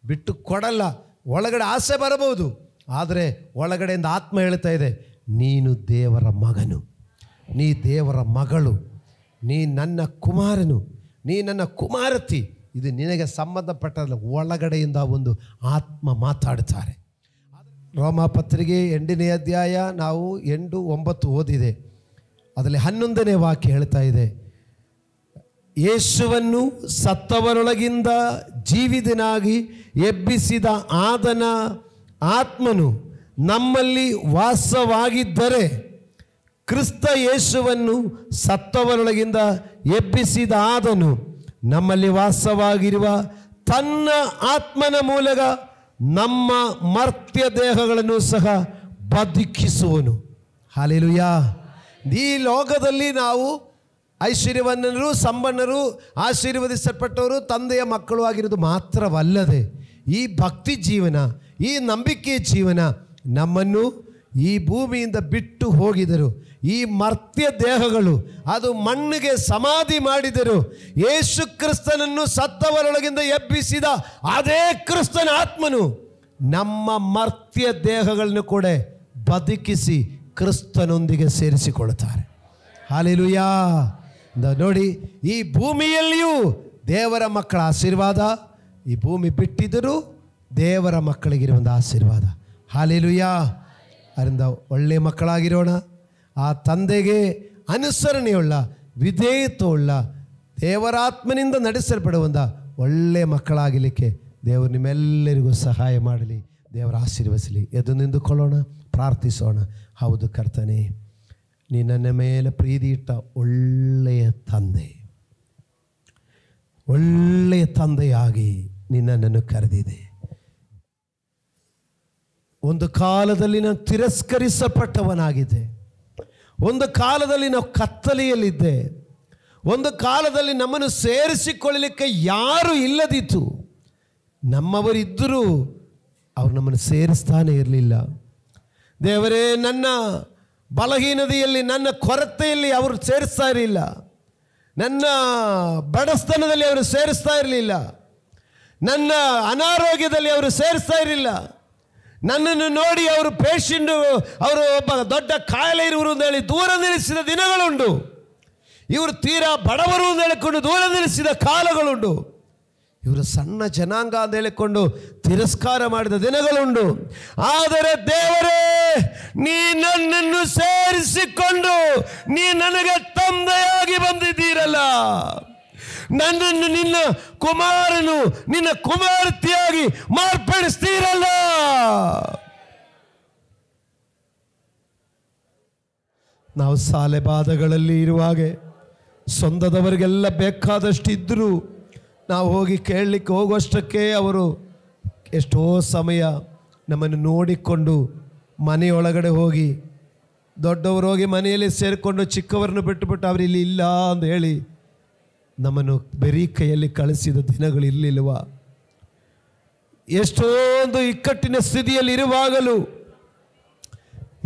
ಬಿಟ್ಟು ಕೊಡಲ್ಲ. ಒಳಗಡೆ ಆಸೆ ಬರಬಹುದು, ಆದರೆ ಒಳಗಡೆಯಿಂದ ಆತ್ಮ ಹೇಳ್ತಾ ಇದೆ, ನೀನು ದೇವರ ಮಗನು, ನೀ ದೇವರ ಮಗಳು, ನೀ ನನ್ನ ಕುಮಾರನು, ನೀ ನನ್ನ ಕುಮಾರತಿ. ಇದು ನಿನಗೆ ಸಂಬಂಧಪಟ್ಟಲ್ಲ. ಒಳಗಡೆಯಿಂದ ಒಂದು ಆತ್ಮ ಮಾತಾಡ್ತಾರೆ. ರೋಮ ಪತ್ರಿಕೆ 8ನೇ ಅಧ್ಯಾಯ ನಾವು 8-9 ಓದಿದೆ. ಅದರಲ್ಲಿ 11ನೇ ವಾಕ್ಯ ಹೇಳ್ತಾ ಇದೆ, ಯೇಸುವನ್ನು ಸತ್ತವರೊಳಗಿಂದ ಜೀವಿತನಾಗಿ ಎಬ್ಬಿಸಿದ ಆದನ ಆತ್ಮನು ನಮ್ಮಲ್ಲಿ ವಾಸವಾಗಿದ್ದರೆ, ಕ್ರಿಸ್ತ ಯೇಸುವನ್ನು ಸತ್ತವರೊಳಗಿಂದ ಎಬ್ಬಿಸಿದ ಆದನು ನಮ್ಮಲ್ಲಿ ವಾಸವಾಗಿರುವ ತನ್ನ ಆತ್ಮನ ಮೂಲಕ ನಮ್ಮ ಮರ್ತ್ಯ ದೇಹಗಳನ್ನು ಸಹ ಬದುಕಿಸುವನು. ಹಲ್ಲೆಲೂಯಾ. ಈ ಲೋಕದಲ್ಲಿ ನಾವು ಐಶ್ವರ್ಯವನ್ನರು, ಸಂಪನ್ನರು, ಆಶೀರ್ವದಿಸಲ್ಪಟ್ಟವರು, ತಂದೆಯ ಮಕ್ಕಳು ಆಗಿರೋದು ಮಾತ್ರವಲ್ಲದೆ ಈ ಭಕ್ತಿ ಜೀವನ, ಈ ನಂಬಿಕೆಯ ಜೀವನ ನಮ್ಮನ್ನು ಈ ಭೂಮಿಯಿಂದ ಬಿಟ್ಟು ಹೋಗಿದರು. ಈ ಮರ್ತ್ಯ ದೇಹಗಳು ಅದು ಮಣ್ಣಿಗೆ ಸಮಾಧಿ ಮಾಡಿದರು. ಯೇಸು ಕ್ರಿಸ್ತನನ್ನು ಸತ್ತವರೊಳಗಿಂದ ಎಬ್ಬಿಸಿದ ಅದೇ ಕ್ರಿಸ್ತನ ಆತ್ಮನು ನಮ್ಮ ಮರ್ತ್ಯ ದೇಹಗಳನ್ನು ಕೂಡ ಬದುಕಿಸಿ ಕ್ರಿಸ್ತನೊಂದಿಗೆ ಸೇರಿಸಿಕೊಳ್ಳುತ್ತಾರೆ. ಹಲ್ಲೆಲೂಯಾ. ನೋಡಿ, ಈ ಭೂಮಿಯಲ್ಲಿಯೂ ದೇವರ ಮಕ್ಕಳ ಆಶೀರ್ವಾದ, ಈ ಭೂಮಿ ಬಿಟ್ಟಿದ್ದರೂ ದೇವರ ಮಕ್ಕಳಿಗಿರುವ ಒಂದು ಆಶೀರ್ವಾದ. ಹಲ್ಲೆಲೂಯಾ. ಅದರಿಂದ ಒಳ್ಳೆಯ ಮಕ್ಕಳಾಗಿರೋಣ. ಆ ತಂದೆಗೆ ಅನುಸರಣೆಯುಳ್ಳ, ವಿಧೇಯತ್ವವುಳ್ಳ, ದೇವರಾತ್ಮನಿಂದ ನಡೆಸಲ್ಪಡುವಂಥ ಒಳ್ಳೆಯ ಮಕ್ಕಳಾಗಲಿಕ್ಕೆ ದೇವರು ನಿಮ್ಮೆಲ್ಲರಿಗೂ ಸಹಾಯ ಮಾಡಲಿ. ದೇವರ ಆಶೀರ್ವದಿಸಲಿ. ಎದ್ದು ನಿಂತುಕೊಳ್ಳೋಣ, ಪ್ರಾರ್ಥಿಸೋಣ. ಹೌದು ಕರ್ತನೇ, ನೀ ನನ್ನ ಮೇಲೆ ಪ್ರೀತಿ ಇಟ್ಟ ಒಳ್ಳೆಯ ತಂದೆ, ಒಳ್ಳೆಯ ತಂದೆಯಾಗಿ ನಿನ್ನನ್ನು ಕರೆದಿದೆ. ಒಂದು ಕಾಲದಲ್ಲಿ ನಾನು ತಿರಸ್ಕರಿಸಲ್ಪಟ್ಟವನಾಗಿದ್ದೆ. ಒಂದು ಕಾಲದಲ್ಲಿ ನಾವು ಕತ್ತಲೆಯಲ್ಲಿದ್ದೆ. ಒಂದು ಕಾಲದಲ್ಲಿ ನಮ್ಮನ್ನು ಸೇರಿಸಿಕೊಳ್ಳಲಿಕ್ಕೆ ಯಾರೂ ಇಲ್ಲದಿತ್ತು. ನಮ್ಮವರಿದ್ದರೂ ಅವರು ನಮ್ಮನ್ನು ಸೇರಿಸ್ತಾನೇ ಇರಲಿಲ್ಲ. ದೇವರೇ, ನನ್ನ ಬಲಹೀನತೆಯಲ್ಲಿ, ನನ್ನ ಕೊರತೆಯಲ್ಲಿ ಅವರು ಸೇರಿಸ್ತಾ ಇರಲಿಲ್ಲ. ನನ್ನ ಬಡಸ್ತನದಲ್ಲಿ ಅವರು ಸೇರಿಸ್ತಾ ಇರಲಿಲ್ಲ. ನನ್ನ ಅನಾರೋಗ್ಯದಲ್ಲಿ ಅವರು ಸೇರಿಸ್ತಾ ಇರಲಿಲ್ಲ. ನನ್ನನ್ನು ನೋಡಿ ಅವರು ಪೇಷಂಟು, ಅವರು ಒಬ್ಬ ದೊಡ್ಡ ಕಾಯಿಲೆ ಇರುವರು ಅಂತ ಹೇಳಿ ದೂರ ನಿಲ್ಲಿಸಿದ ದಿನಗಳುಂಟು. ಇವರು ತೀರಾ ಬಡವರು ಅಂತ ಹೇಳಿಕೊಂಡು ದೂರ ನಿಲ್ಲಿಸಿದ ಕಾಲಗಳುಂಟು. ಇವರು ಸಣ್ಣ ಜನಾಂಗ ಅಂತ ಹೇಳಿಕೊಂಡು ತಿರಸ್ಕಾರ ಮಾಡಿದ ದಿನಗಳುಂಟು. ಆದರೆ ದೇವರೇ, ನೀ ನನ್ನನ್ನು ಸೇರಿಸಿಕೊಂಡು ನೀ ನನಗೆ ತಂದೆಯಾಗಿ ಬಂದಿದ್ದೀರಲ್ಲ, ನನ್ನನ್ನು ನಿನ್ನ ಕುಮಾರನು, ನಿನ್ನ ಕುಮಾರತಿಯಾಗಿ ಮಾರ್ಪಡಿಸ್ತೀರಲ್ಲ. ನಾವು ಸಾಲೆಬಾಧಗಳಲ್ಲಿ ಇರುವಾಗೆ ಸ್ವಂತದವರಿಗೆಲ್ಲ ಬೇಕಾದಷ್ಟು ಇದ್ದರೂ ನಾವು ಹೋಗಿ ಕೇಳಲಿಕ್ಕೆ ಹೋಗುವಷ್ಟಕ್ಕೆ ಅವರು ಎಷ್ಟೋ ಸಮಯ ನಮ್ಮನ್ನು ನೋಡಿಕೊಂಡು ಮನೆಯೊಳಗಡೆ ಹೋಗಿ, ದೊಡ್ಡವರು ಹೋಗಿ ಮನೆಯಲ್ಲಿ ಸೇರಿಕೊಂಡು ಚಿಕ್ಕವರನ್ನು ಬಿಟ್ಟುಬಿಟ್ಟು ಅವರಿಲ್ಲಿ ಇಲ್ಲ ಅಂತ ಹೇಳಿ ನಮ್ಮನ್ನು ಬರೀ ಕೈಯಲ್ಲಿ ಕಳಿಸಿದ ದಿನಗಳು ಇರಲಿಲ್ವಾ? ಎಷ್ಟೊಂದು ಇಕ್ಕಟ್ಟಿನ ಸ್ಥಿತಿಯಲ್ಲಿ ಇರುವಾಗಲೂ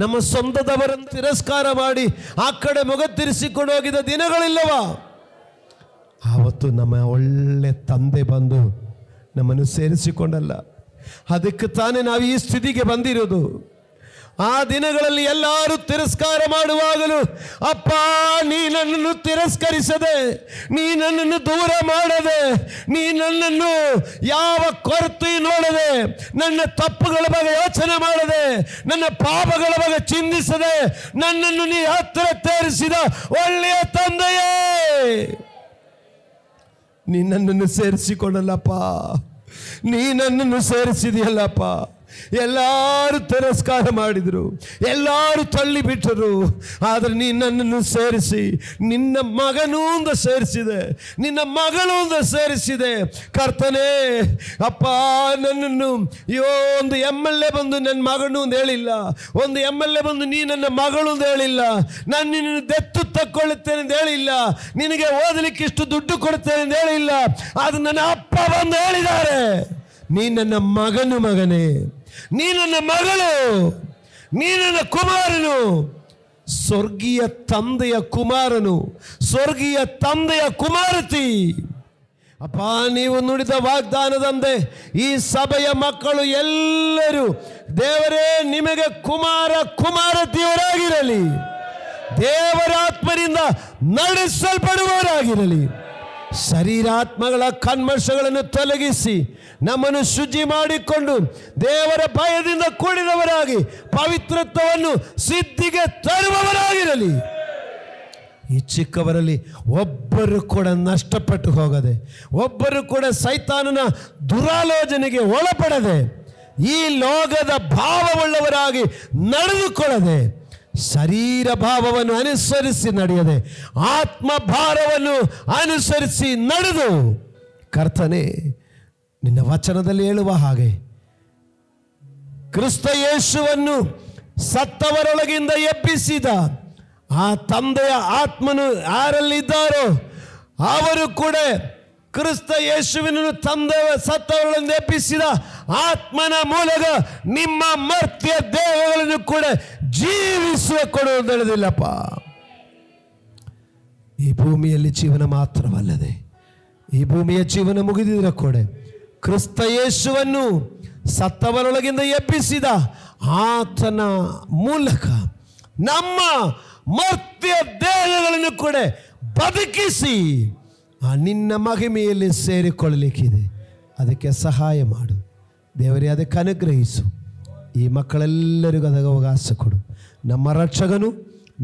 ನಮ್ಮ ಸ್ವಂತದವರನ್ನು ತಿರಸ್ಕಾರ ಮಾಡಿ ಆ ಕಡೆ ಮೊಗ ತಿರಿಸಿಕೊಂಡು ಹೋಗಿದ ದಿನಗಳಿಲ್ಲವಾ? ಆವತ್ತು ನಮ್ಮ ಒಳ್ಳೆ ತಂದೆ ಬಂದು ನಮ್ಮನ್ನು ಸೇರಿಸಿಕೊಂಡಲ್ಲ. ಅದಕ್ಕೆ ತಾನೇ ನಾವು ಈ ಸ್ಥಿತಿಗೆ ಬಂದಿರೋದು. ಆ ದಿನಗಳಲ್ಲಿ ಎಲ್ಲರೂ ತಿರಸ್ಕಾರ ಮಾಡುವಾಗಲೂ, ಅಪ್ಪ ನೀ ನನ್ನನ್ನು ತಿರಸ್ಕರಿಸದೆ, ನೀ ನನ್ನನ್ನು ದೂರ ಮಾಡದೆ, ನೀ ನನ್ನನ್ನು ಯಾವ ಕೊರತೆ ನೋಡದೆ, ನನ್ನ ತಪ್ಪುಗಳ ಬಗ್ಗೆ ಯೋಚನೆ ಮಾಡದೆ, ನನ್ನ ಪಾಪಗಳ ಬಗ್ಗೆ ಚಿಂತಿಸದೆ ನನ್ನನ್ನು ನೀ ಹತ್ತಿರ ತೇರಿಸಿದ ಒಳ್ಳೆಯ ತಂದೆಯೇ, ನೀ ನನ್ನನ್ನು ಸೇರಿಸಿಕೊಂಡಲ್ಲಪ್ಪ, ನೀ ನನ್ನನ್ನು ಸೇರಿಸಿದೆಯಲ್ಲಪ್ಪ. ಎಲ್ಲರೂ ತಿರಸ್ಕಾರ ಮಾಡಿದರು, ಎಲ್ಲರೂ ತಳ್ಳಿ ಬಿಟ್ಟರು. ಆದರೆ ನೀ ನನ್ನನ್ನು ಸೇರಿಸಿ ನಿನ್ನ ಮಗನೂ ಅಂತ ಸೇರಿಸಿದೆ, ನಿನ್ನ ಮಗಳು ಅಂತ ಸೇರಿಸಿದೆ. ಕರ್ತನೇ, ಅಪ್ಪ ನನ್ನನ್ನು ಒಂದು MLA ಬಂದು ನನ್ನ ಮಗನು ಅಂತ ಹೇಳಿಲ್ಲ, ಒಂದು MLA ಬಂದು ನೀ ನನ್ನ ಮಗಳು ಅಂತ ಹೇಳಿಲ್ಲ, ನಾನು ನಿನ್ನನ್ನು ದತ್ತು ತಕ್ಕೊಳ್ಳುತ್ತೇನೆ ಅಂತ ಹೇಳಿಲ್ಲ, ನಿನಗೆ ಓದಲಿಕ್ಕೆ ಇಷ್ಟು ದುಡ್ಡು ಕೊಡ್ತೇನೆ ಅಂತ ಹೇಳಿಲ್ಲ. ಅದು ನನ್ನ ಅಪ್ಪ ಬಂದು ಹೇಳಿದ್ದಾರೆ, ನೀ ನನ್ನ ಮಗನು, ಮಗನೇ, ನೀ ನನ್ನ ಮಗಳು, ನೀ ನನ್ನ ಕುಮಾರನು, ಸ್ವರ್ಗೀಯ ತಂದೆಯ ಕುಮಾರನು, ಸ್ವರ್ಗೀಯ ತಂದೆಯ ಕುಮಾರತಿ. ಅಪ್ಪ, ನೀವು ನುಡಿದ ವಾಗ್ದಾನದಂತೆ ಈ ಸಭೆಯ ಮಕ್ಕಳು ಎಲ್ಲರೂ ದೇವರೇ ನಿಮಗೆ ಕುಮಾರ ಕುಮಾರತಿಯವರಾಗಿರಲಿ, ದೇವರಾತ್ಮರಿಂದ ನಡೆಸಲ್ಪಡುವವರಾಗಿರಲಿ. ಶರೀರಾತ್ಮಗಳ ಕಲ್ಮಶಗಳನ್ನು ತೊಲಗಿಸಿ ನಮ್ಮನ್ನು ಶುಚಿ ಮಾಡಿಕೊಂಡು ದೇವರ ಭಯದಿಂದ ಕೂಡಿದವರಾಗಿ ಪವಿತ್ರತ್ವವನ್ನು ಸಿದ್ಧಿಗೆ ತರುವವರಾಗಿರಲಿ. ಈ ಚಿಕ್ಕವರಲ್ಲಿ ಒಬ್ಬರು ಕೂಡ ನಷ್ಟಪಟ್ಟು ಹೋಗದೆ, ಒಬ್ಬರು ಕೂಡ ಸೈತಾನನ ದುರಾಲೋಚನೆಗೆ ಒಳಪಡದೆ, ಈ ಲೋಕದ ಭಾವವುಳ್ಳವರಾಗಿ ನಡೆದುಕೊಳ್ಳದೆ, ಶರೀರ ಭಾವವನ್ನು ಅನುಸರಿಸಿ ನಡೆಯದೆ ಆತ್ಮ ಭಾರವನ್ನು ಅನುಸರಿಸಿ ನಡೆದು, ಕರ್ತನೇ ನಿನ್ನ ವಚನದಲ್ಲಿ ಹೇಳುವ ಹಾಗೆ ಕ್ರಿಸ್ತ ಯೇಸುವನ್ನು ಸತ್ತವರೊಳಗಿಂದ ಎಬ್ಬಿಸಿದ ಆ ತಂದೆಯ ಆತ್ಮನು ಯಾರಲ್ಲಿದ್ದಾರೋ ಅವರು ಕೂಡ ಕ್ರಿಸ್ತ ಯೇಸುವಿನನ್ನು ತಂದೆಯ ಸತ್ತವರನ್ನು ಎಬ್ಬಿಸಿದ ಆತ್ಮನ ಮೂಲಕ ನಿಮ್ಮ ಮರ್ತ್ಯ ದೇಹಗಳನ್ನು ಕೂಡ ಜೀವಿಸುವ ಕೊಡುವುದು ನಡೆದಿಲ್ಲಪ್ಪ. ಈ ಭೂಮಿಯಲ್ಲಿ ಜೀವನ ಮಾತ್ರವಲ್ಲದೆ ಈ ಭೂಮಿಯ ಜೀವನ ಮುಗಿದಿರ ಕೂಡ ಕ್ರಿಸ್ತ ಯೇಸುವನ್ನು ಸತ್ತವರೊಳಗಿಂದ ಎಬ್ಬಿಸಿದ ಆತನ ಮೂಲಕ ನಮ್ಮ ಮರ್ತ್ಯ ದೇಹಗಳನ್ನು ಕೂಡ ಬದುಕಿಸಿ ನಿನ್ನ ಮಹಿಮೆಯಲ್ಲಿ ಸೇರಿಕೊಳ್ಳಲಿಕ್ಕಿದೆ. ಅದಕ್ಕೆ ಸಹಾಯ ಮಾಡು ದೇವರೇ, ಅದಕ್ಕೆ ಅನುಗ್ರಹಿಸು. ಈ ಮಕ್ಕಳೆಲ್ಲರಿಗೂ ಅದಕ್ಕೆ ಅವಕಾಶ ಕೊಡು. ನಮ್ಮ ರಕ್ಷಕನು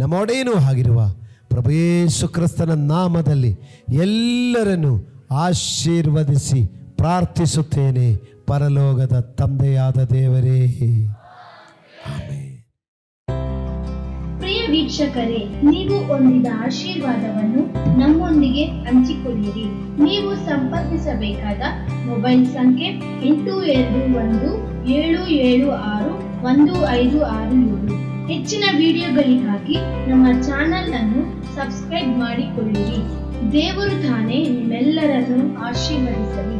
ನಮ್ಮ ಒಡೆಯನೂ ಆಗಿರುವ ಪ್ರಭು ಯೇಸು ಕ್ರಿಸ್ತನ ನಾಮದಲ್ಲಿ ಎಲ್ಲರನ್ನು ಆಶೀರ್ವದಿಸಿ ಪ್ರಾರ್ಥಿಸುತ್ತೇನೆ, ಪರಲೋಕದ ತಂದೆಯಾದ ದೇವರೇ, ಆಮೆನ್. ಪ್ರಿಯ ವೀಕ್ಷಕರೇ, ನೀವು ಹೊಂದಿದ ಆಶೀರ್ವಾದವನ್ನು ನಮ್ಮೊಂದಿಗೆ ಹಂಚಿಕೊಳ್ಳಿರಿ. ನೀವು ಸಂಪರ್ಕಿಸಬೇಕಾದ ಮೊಬೈಲ್ ಸಂಖ್ಯೆ 8217761567. ಹೆಚ್ಚಿನ ವಿಡಿಯೋಗಳಿಗಾಗಿ ನಮ್ಮ ಚಾನೆಲ್ ಅನ್ನು ಸಬ್ಸ್ಕ್ರೈಬ್ ಮಾಡಿಕೊಳ್ಳಿರಿ. ದೇವರು ತಾನೇ ನಿಮ್ಮೆಲ್ಲರನ್ನು ಆಶೀರ್ವದಿಸಲಿ.